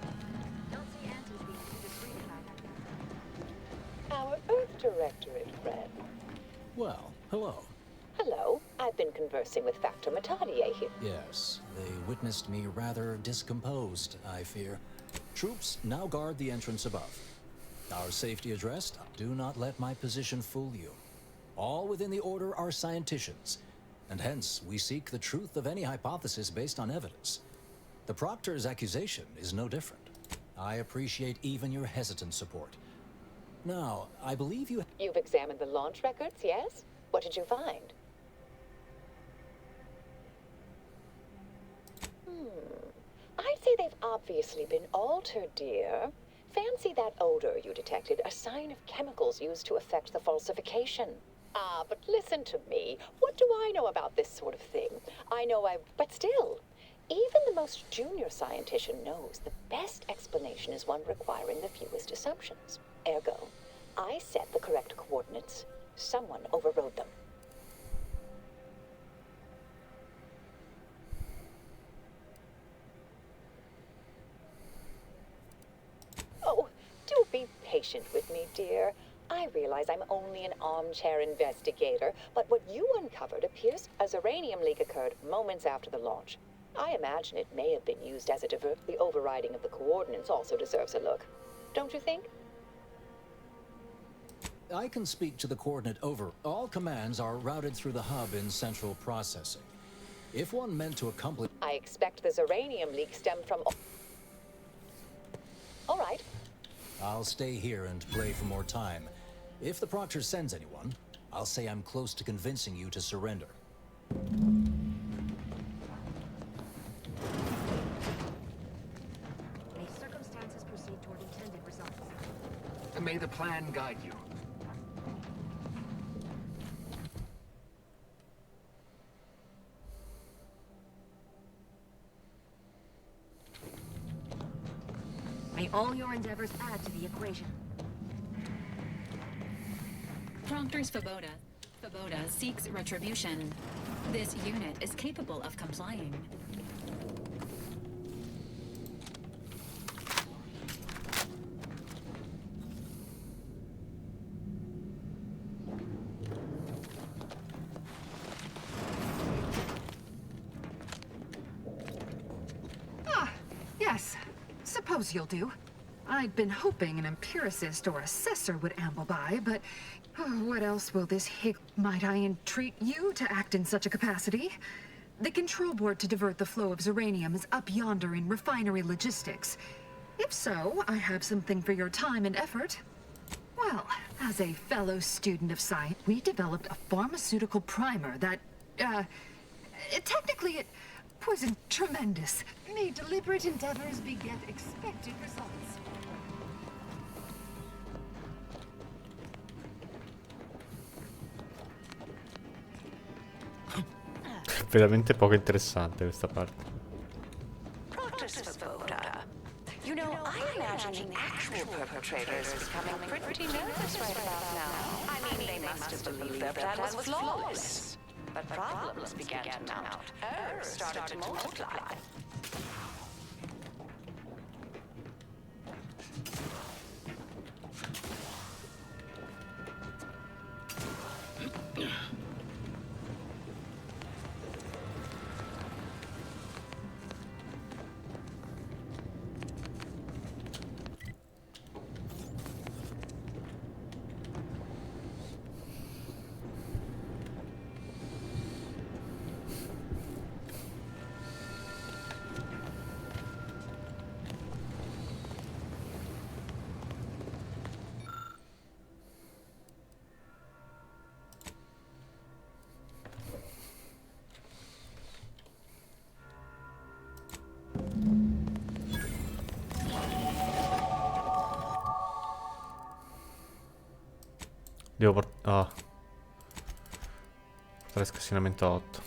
Don't see Auntie's being too discreet about that. Our Earth Directorate friend. Well, hello. Hello. I've been conversing with Factor Matadier here. Yes, they witnessed me rather discomposed, I fear. Troops now guard the entrance above. Our safety addressed. Do not let my position fool you. All within the Order are scienticians, and hence we seek the truth of any hypothesis based on evidence. The Proctor's accusation is no different. I appreciate even your hesitant support. Now, I believe You've examined the launch records, yes? What did you find? I'd say they've obviously been altered, dear. Fancy that odor you detected, a sign of chemicals used to affect the falsification. Ah, but listen to me. What do I know about this sort of thing? But still, even the most junior scientician knows the best explanation is one requiring the fewest assumptions. Ergo, I set the correct coordinates. Someone overrode them. Be patient with me, dear. I realize I'm only an armchair investigator, but what you uncovered appears as uranium leak occurred moments after the launch. I imagine it may have been used as a divert. The overriding of the coordinates also deserves a look. Don't you think? I can speak to the coordinate over. All commands are routed through the hub in central processing. If one meant to accomplish... I expect the uranium leak stemmed from... All right. I'll stay here and play for more time. If the Proctor sends anyone, I'll say I'm close to convincing you to surrender. May circumstances proceed toward intended results. And may the plan guide you. May all your endeavors add to the equation. Proctor's Faboda. Faboda seeks retribution. This unit is capable of complying. Yes. Suppose you'll do. I'd been hoping an empiricist or assessor would amble by, but what else will this hig... Might I entreat you to act in such a capacity? The control board to divert the flow of uranium is up yonder in refinery logistics. If so, I have something for your time and effort. Well, as a fellow student of science, we developed a pharmaceutical primer that, technically it wasn't tremendous. May deliberate endeavors beget expected results. Veramente poco interessante questa parte. Practice Faboda. You know, I imagine the actual perpetrator is becoming pretty nervous right about now. I mean, they must have believed their plan was flawless. But problems began to mount. Errors started to multiply. Devo portare scassinamento a 8.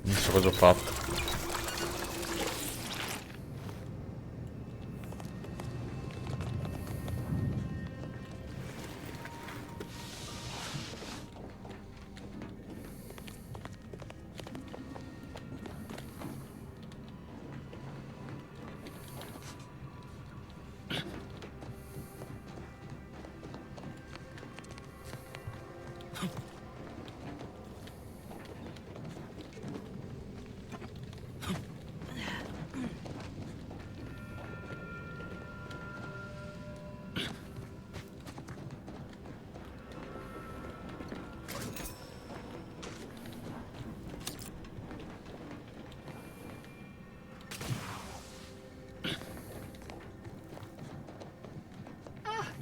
Non so cosa ho fatto.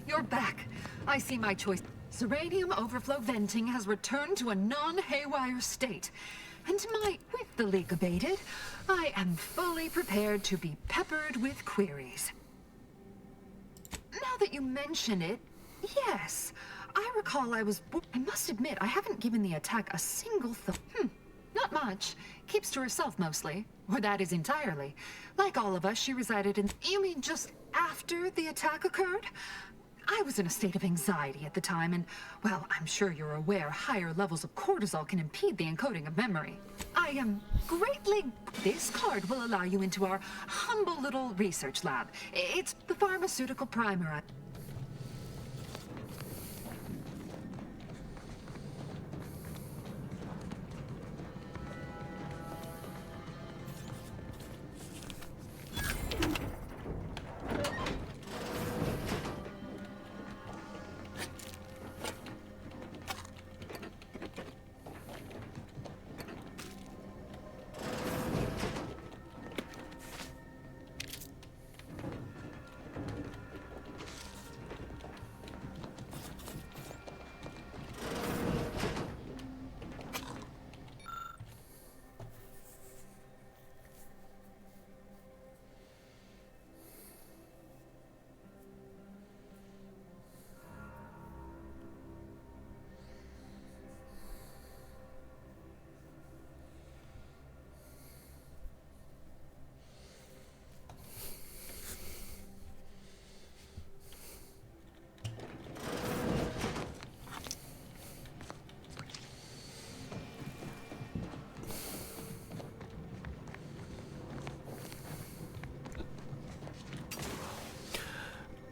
You're back. I see my choice. Uranium overflow venting has returned to a non-haywire state. And with the leak abated, I am fully prepared to be peppered with queries. Now that you mention it, yes. I recall I must admit, I haven't given the attack a single thought. Not much. Keeps to herself mostly. Or that is entirely. Like all of us, she resided in... You mean just after the attack occurred? I was in a state of anxiety at the time, and, well, I'm sure you're aware higher levels of cortisol can impede the encoding of memory. I am greatly... This card will allow you into our humble little research lab. It's the pharmaceutical primer.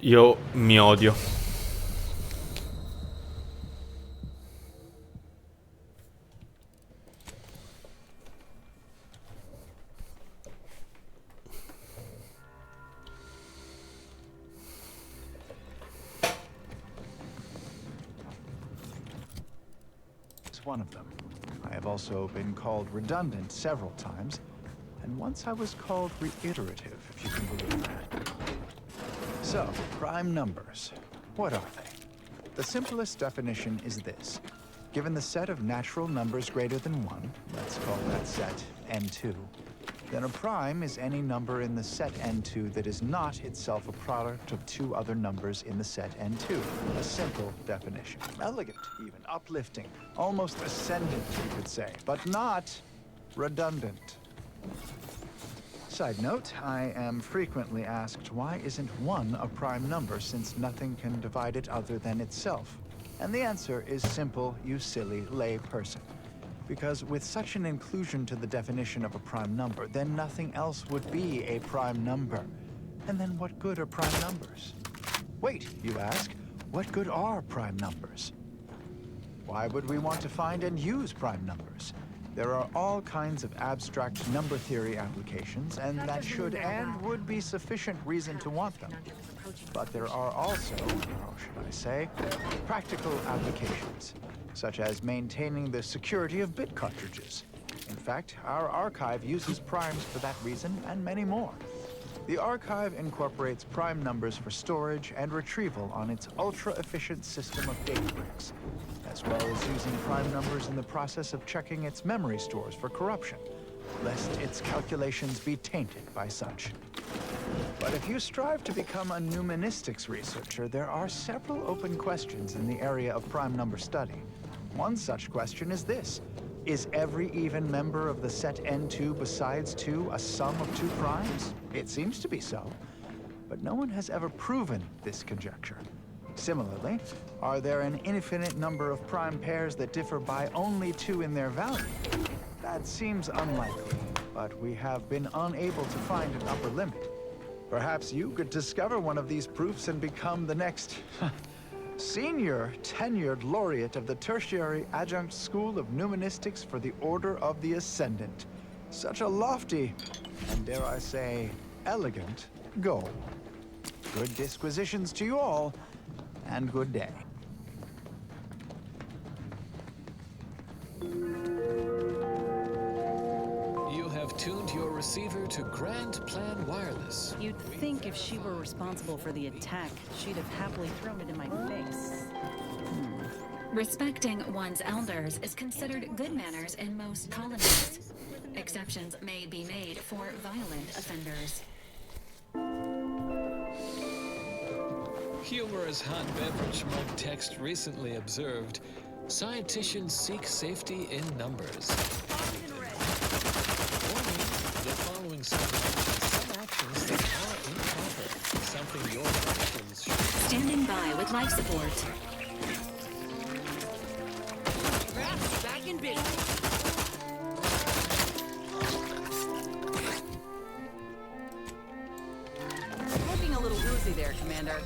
Io mi odio. It's one of them. I have also been called redundant several times, and once I was called reiterative, if you can believe that. So, prime numbers. What are they? The simplest definition is this. Given the set of natural numbers greater than 1, let's call that set n2, then a prime is any number in the set n2 that is not itself a product of two other numbers in the set n2. A simple definition. Elegant, even uplifting, almost ascendant, you could say, but not redundant. Side note, I am frequently asked why isn't 1 a prime number since nothing can divide it other than itself? And the answer is simple, you silly lay person. Because with such an inclusion to the definition of a prime number, then nothing else would be a prime number. And then what good are prime numbers? Wait, you ask, what good are prime numbers? Why would we want to find and use prime numbers? There are all kinds of abstract number theory applications, and that should and would be sufficient reason to want them. But there are also, how should I say, practical applications, such as maintaining the security of bit cartridges. In fact, our archive uses primes for that reason, and many more. The archive incorporates prime numbers for storage and retrieval on its ultra-efficient system of data bricks, as well as using prime numbers in the process of checking its memory stores for corruption, lest its calculations be tainted by such. But if you strive to become a numenistics researcher, there are several open questions in the area of prime number study. One such question is this. Is every even member of the set n2 besides 2 a sum of 2 primes? It seems to be so, but no one has ever proven this conjecture. Similarly, are there an infinite number of prime pairs that differ by only 2 in their value? That seems unlikely, but we have been unable to find an upper limit. Perhaps you could discover one of these proofs and become the next senior tenured laureate of the Tertiary Adjunct School of Numenistics for the Order of the Ascendant. Such a lofty, and dare I say, elegant goal. Good disquisitions to you all, and good day. You have tuned your receiver to Grand Plan Wireless. You'd think if she were responsible for the attack, she'd have happily thrown it in my face. Respecting one's elders is considered good manners in most colonies. Exceptions may be made for violent offenders. Humorous hot beverage mug text recently observed, scienticians seek safety in numbers. Warning, the following some actions that are improper. Something your actions should... Standing by with life support. Back in business. Looking a little woozy there, Commander.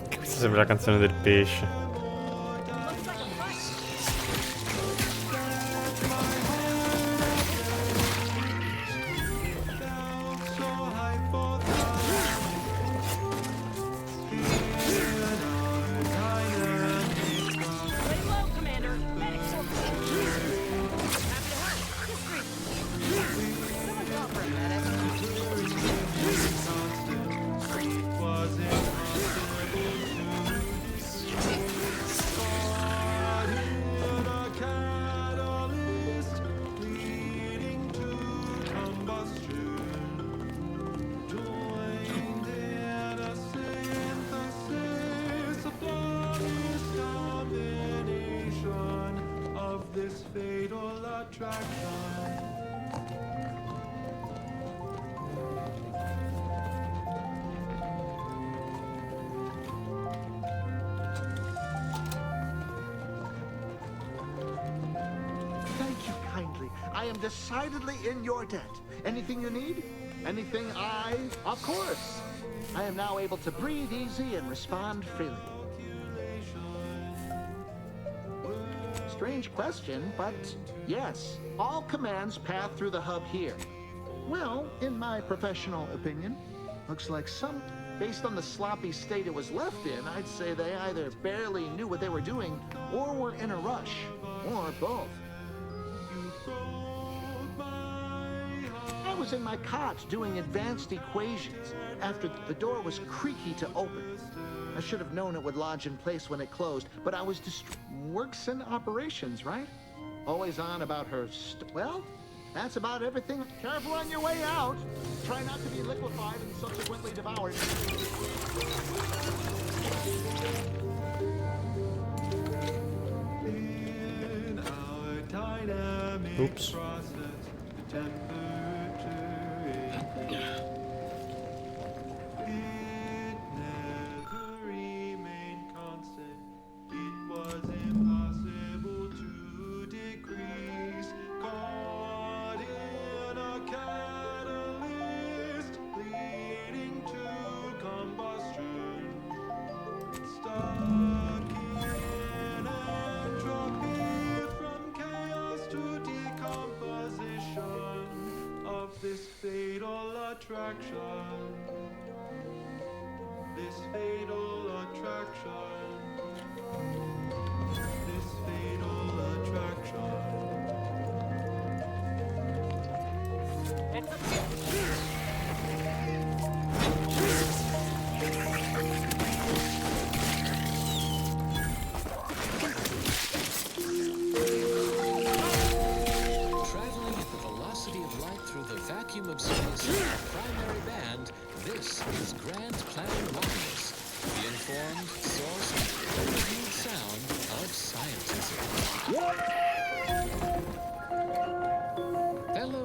Questa sembra la canzone del pesce. Thank you kindly. I am decidedly in your debt. Anything you need? Anything Of course. I am now able to breathe easy and respond freely. Strange question, but yes, all commands pass through the hub here. Well, in my professional opinion, looks like based on the sloppy state it was left in, I'd say they either barely knew what they were doing or were in a rush, or both. I was in my cot doing advanced equations after the door was creaky to open. I should have known it would lodge in place when it closed, but I was works in operations, right? Always on about her well, that's about everything. Careful on your way out. Try not to be liquefied and subsequently devoured. Oops.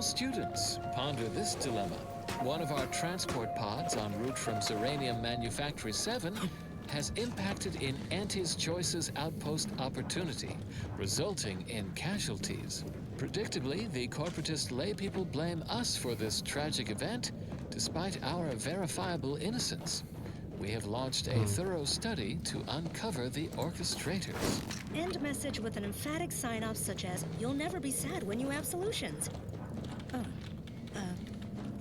Students, ponder this dilemma. One of our transport pods en route from Zeranium Manufactory 7 has impacted in Antis Choice's outpost Opportunity, resulting in casualties. Predictably, the corporatist laypeople blame us for this tragic event, despite our verifiable innocence. We have launched a thorough study to uncover the orchestrators. End message with an emphatic sign-off such as, "You'll never be sad when you have solutions." Oh,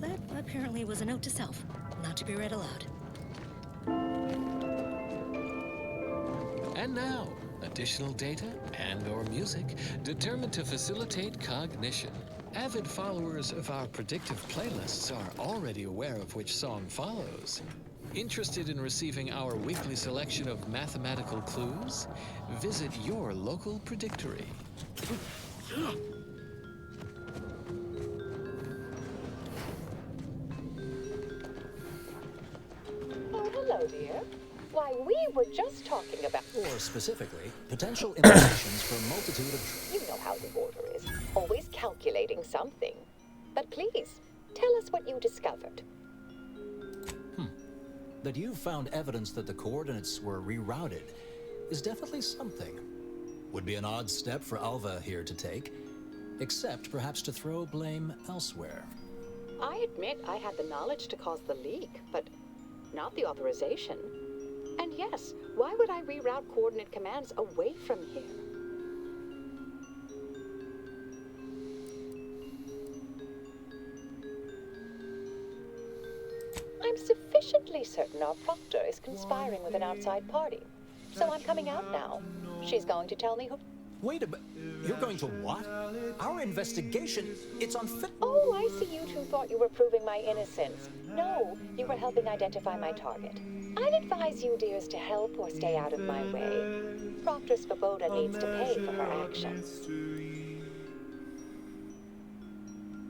that apparently was a note to self, not to be read aloud. And now, additional data and/or music determined to facilitate cognition. Avid followers of our predictive playlists are already aware of which song follows. Interested in receiving our weekly selection of mathematical clues? Visit your local predictory. Oh, hello, dear. Why, we were just talking about... Or specifically, potential implications for a multitude of... You know how the Order is. Always calculating something. But please, tell us what you discovered. That you found evidence that the coordinates were rerouted is definitely something. Would be an odd step for Alva here to take, except perhaps to throw blame elsewhere. I admit I had the knowledge to cause the leak, but not the authorization. And yes, why would I reroute coordinate commands away from here? I'm sufficiently certain our proctor is conspiring with an outside party. So I'm coming out now. She's going to tell me who... Wait a minute. You're going to what? Our investigation, it's unfit... Oh, I see you two thought you were proving my innocence. No, you were helping identify my target. I'd advise you dears to help or stay out of my way. Proctor Svoboda needs to pay for her actions.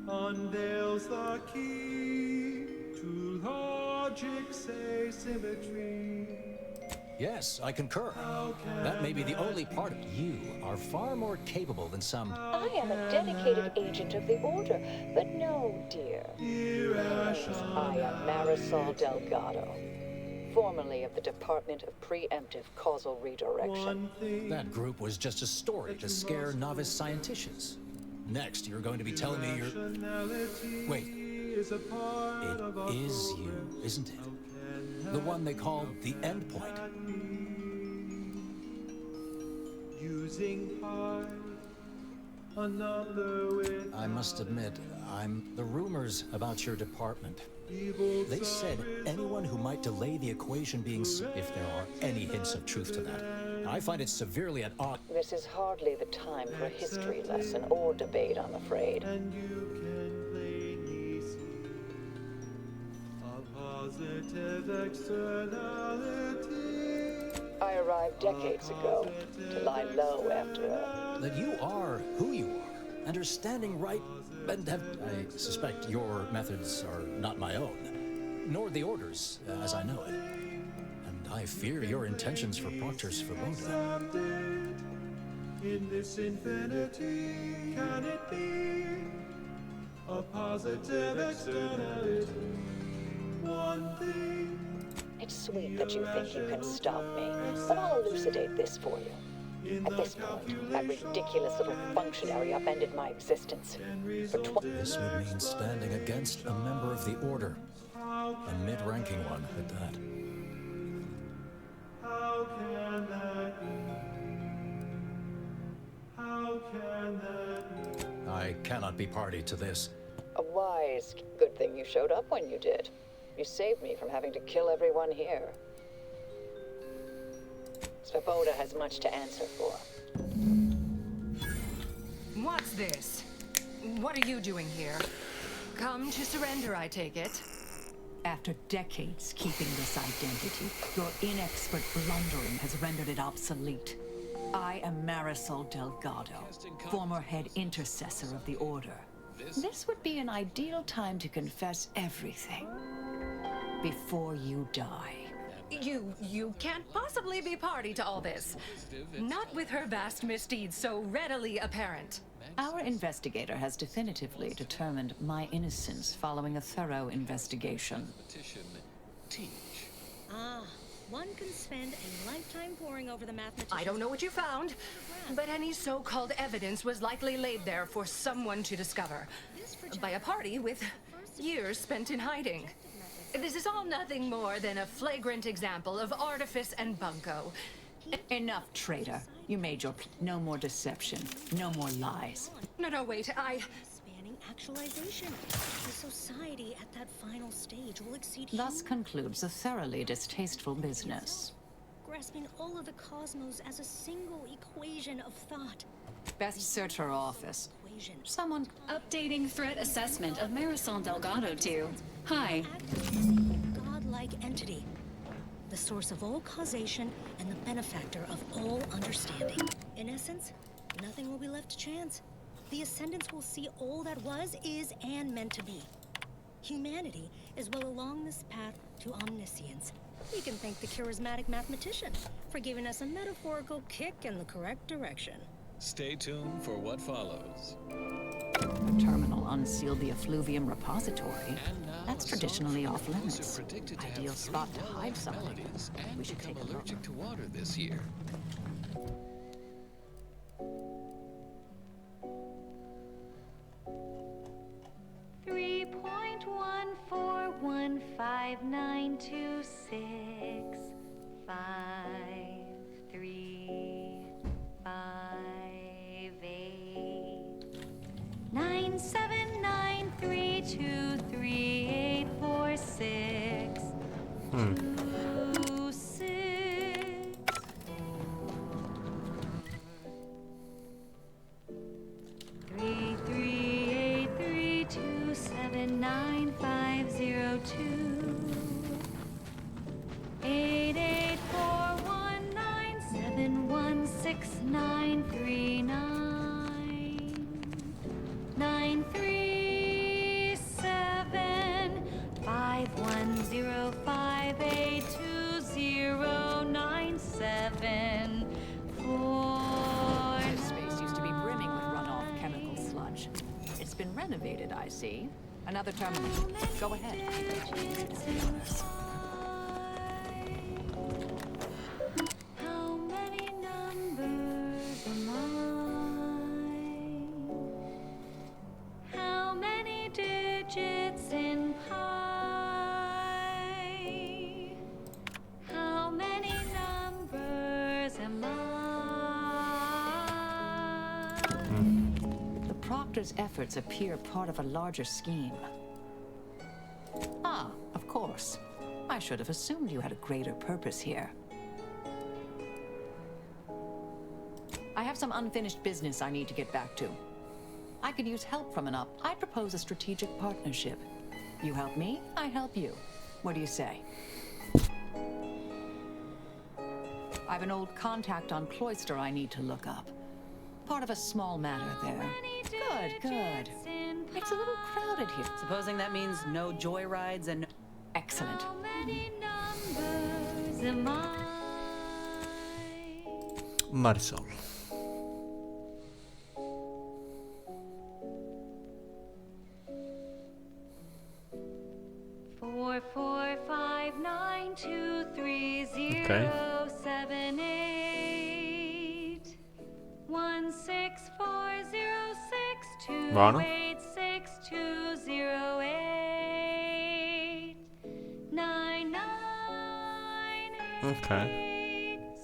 Unveils the key to logic's asymmetry. Yes, I concur. That may be the only part of you are far more capable than some... I am a dedicated agent of the Order, but no, dear. I am Marisol Delgado, formerly of the Department of Preemptive Causal Redirection. That group was just a story to scare novice scienticians. Next, you're going to be telling me you're... Wait. It is you, isn't it? The one they call the endpoint. Using pi, a number with... I must admit, the rumors about your department. They said anyone who might delay the equation being... if there are any hints of truth to that. I find it severely at odds. This is hardly the time for a history lesson or debate, I'm afraid. And you can plainly see a positive externality. I arrived decades ago to lie low after a... That you are who you are, and are standing right... And I suspect your methods are not my own, nor the Order's, as I know it. And I fear your intentions for Proctor Svoboda. In this infinity, can it be a positive externality? One thing. It's sweet that you think you can stop me, but I'll elucidate this for you. At this point, that ridiculous little functionary upended my existence. This would mean standing against a member of the Order, a mid-ranking one at that. How can that be? How can that be? I cannot be party to this. A wise, good thing you showed up when you did. You saved me from having to kill everyone here. Svoboda has much to answer for. What's this? What are you doing here? Come to surrender, I take it. After decades keeping this identity, your inexpert blundering has rendered it obsolete. I am Marisol Delgado, former head intercessor of the Order. This would be an ideal time to confess everything before you die. You can't possibly be party to all this. Not with her vast misdeeds so readily apparent. Our investigator has definitively determined my innocence following a thorough investigation. Ah, one can spend a lifetime poring over the mathematician. I don't know what you found, but any so-called evidence was likely laid there for someone to discover. By a party with years spent in hiding. This is all nothing more than a flagrant example of artifice and bunco. Enough, traitor. You made your... No more deception. No more lies. No, wait, Spanning actualization. The society at that final stage will exceed Thus concludes a thoroughly distasteful business. grasping all of the cosmos as a single equation of thought. Best search her office. Someone updating threat assessment of Marisol Delgado to... Hi. Godlike entity. The source of all causation and the benefactor of all understanding. In essence, nothing will be left to chance. The Ascendants will see all that was, is, and meant to be. Humanity is well along this path to omniscience. We can thank the charismatic mathematician for giving us a metaphorical kick in the correct direction. Stay tuned for what follows. The terminal unsealed the effluvium repository. That's traditionally off limits. Ideal spot to hide something. We should take a look. Allergic to water this year. This space used to be brimming with runoff chemical sludge. It's been renovated, I see. Another terminal. Go ahead. It's the honors. How many numbers am I? How many digits in pi? How many numbers am I? The Proctor's efforts appear part of a larger scheme. Ah, of course. I should have assumed you had a greater purpose here. I have some unfinished business I need to get back to. I could use help from an up. I propose a strategic partnership. You help me, I help you. What do you say? I have an old contact on Cloister I need to look up. Part of a small matter there. Good, good. It's a little crowded here. Supposing that means no joyrides and... Excellent. How many numbers am I? Marisol. Four, four, five, nine, two, three, zero, Okay. 7, 8. 1, 6, 4, 0, 6, 2, Buono. 8, 6, 2, 0, 8. 9, 9, Ok.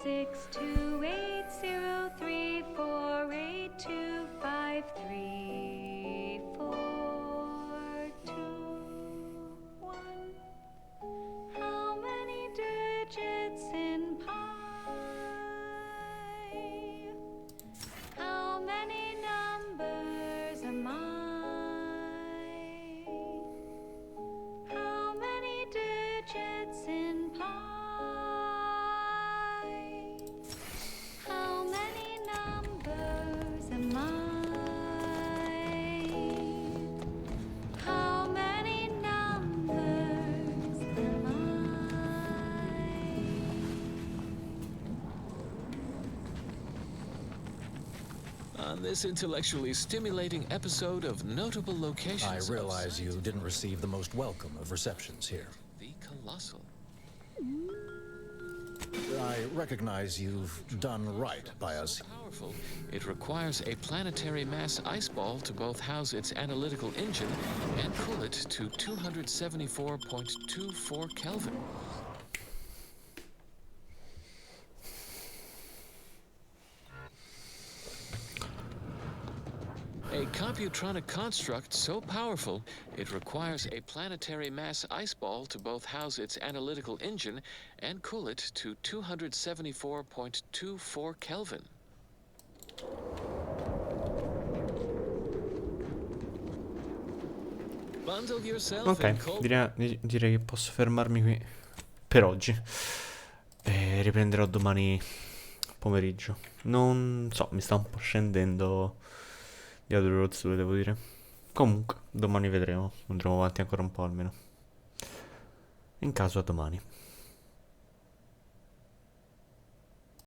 6, 2, 8, 0, 3, 4, 8, 2, 5, 3, 4, 2, 1. How many digits in pi? How many numbers am I? How many digits in pi? How many numbers am I? How many numbers am I? On this intellectually stimulating episode of Notable Locations. I of realize you didn't receive the most welcome of receptions here. The Colossal. I recognize you've done right by us. Powerful, it requires a planetary mass ice ball to both house its analytical engine and cool it to 274.24 Kelvin. A computronic construct so powerful, it requires a planetary mass ice ball to both house its analytical engine and cool it to 274.24 Kelvin. Bundle yourself in Ok, cold. direi che posso fermarmi qui per oggi. E riprenderò domani pomeriggio. Non so, mi sta un po' scendendo di Outer Roads 2, devo dire. Comunque, domani vedremo. Andremo avanti ancora un po' almeno. In caso, a domani.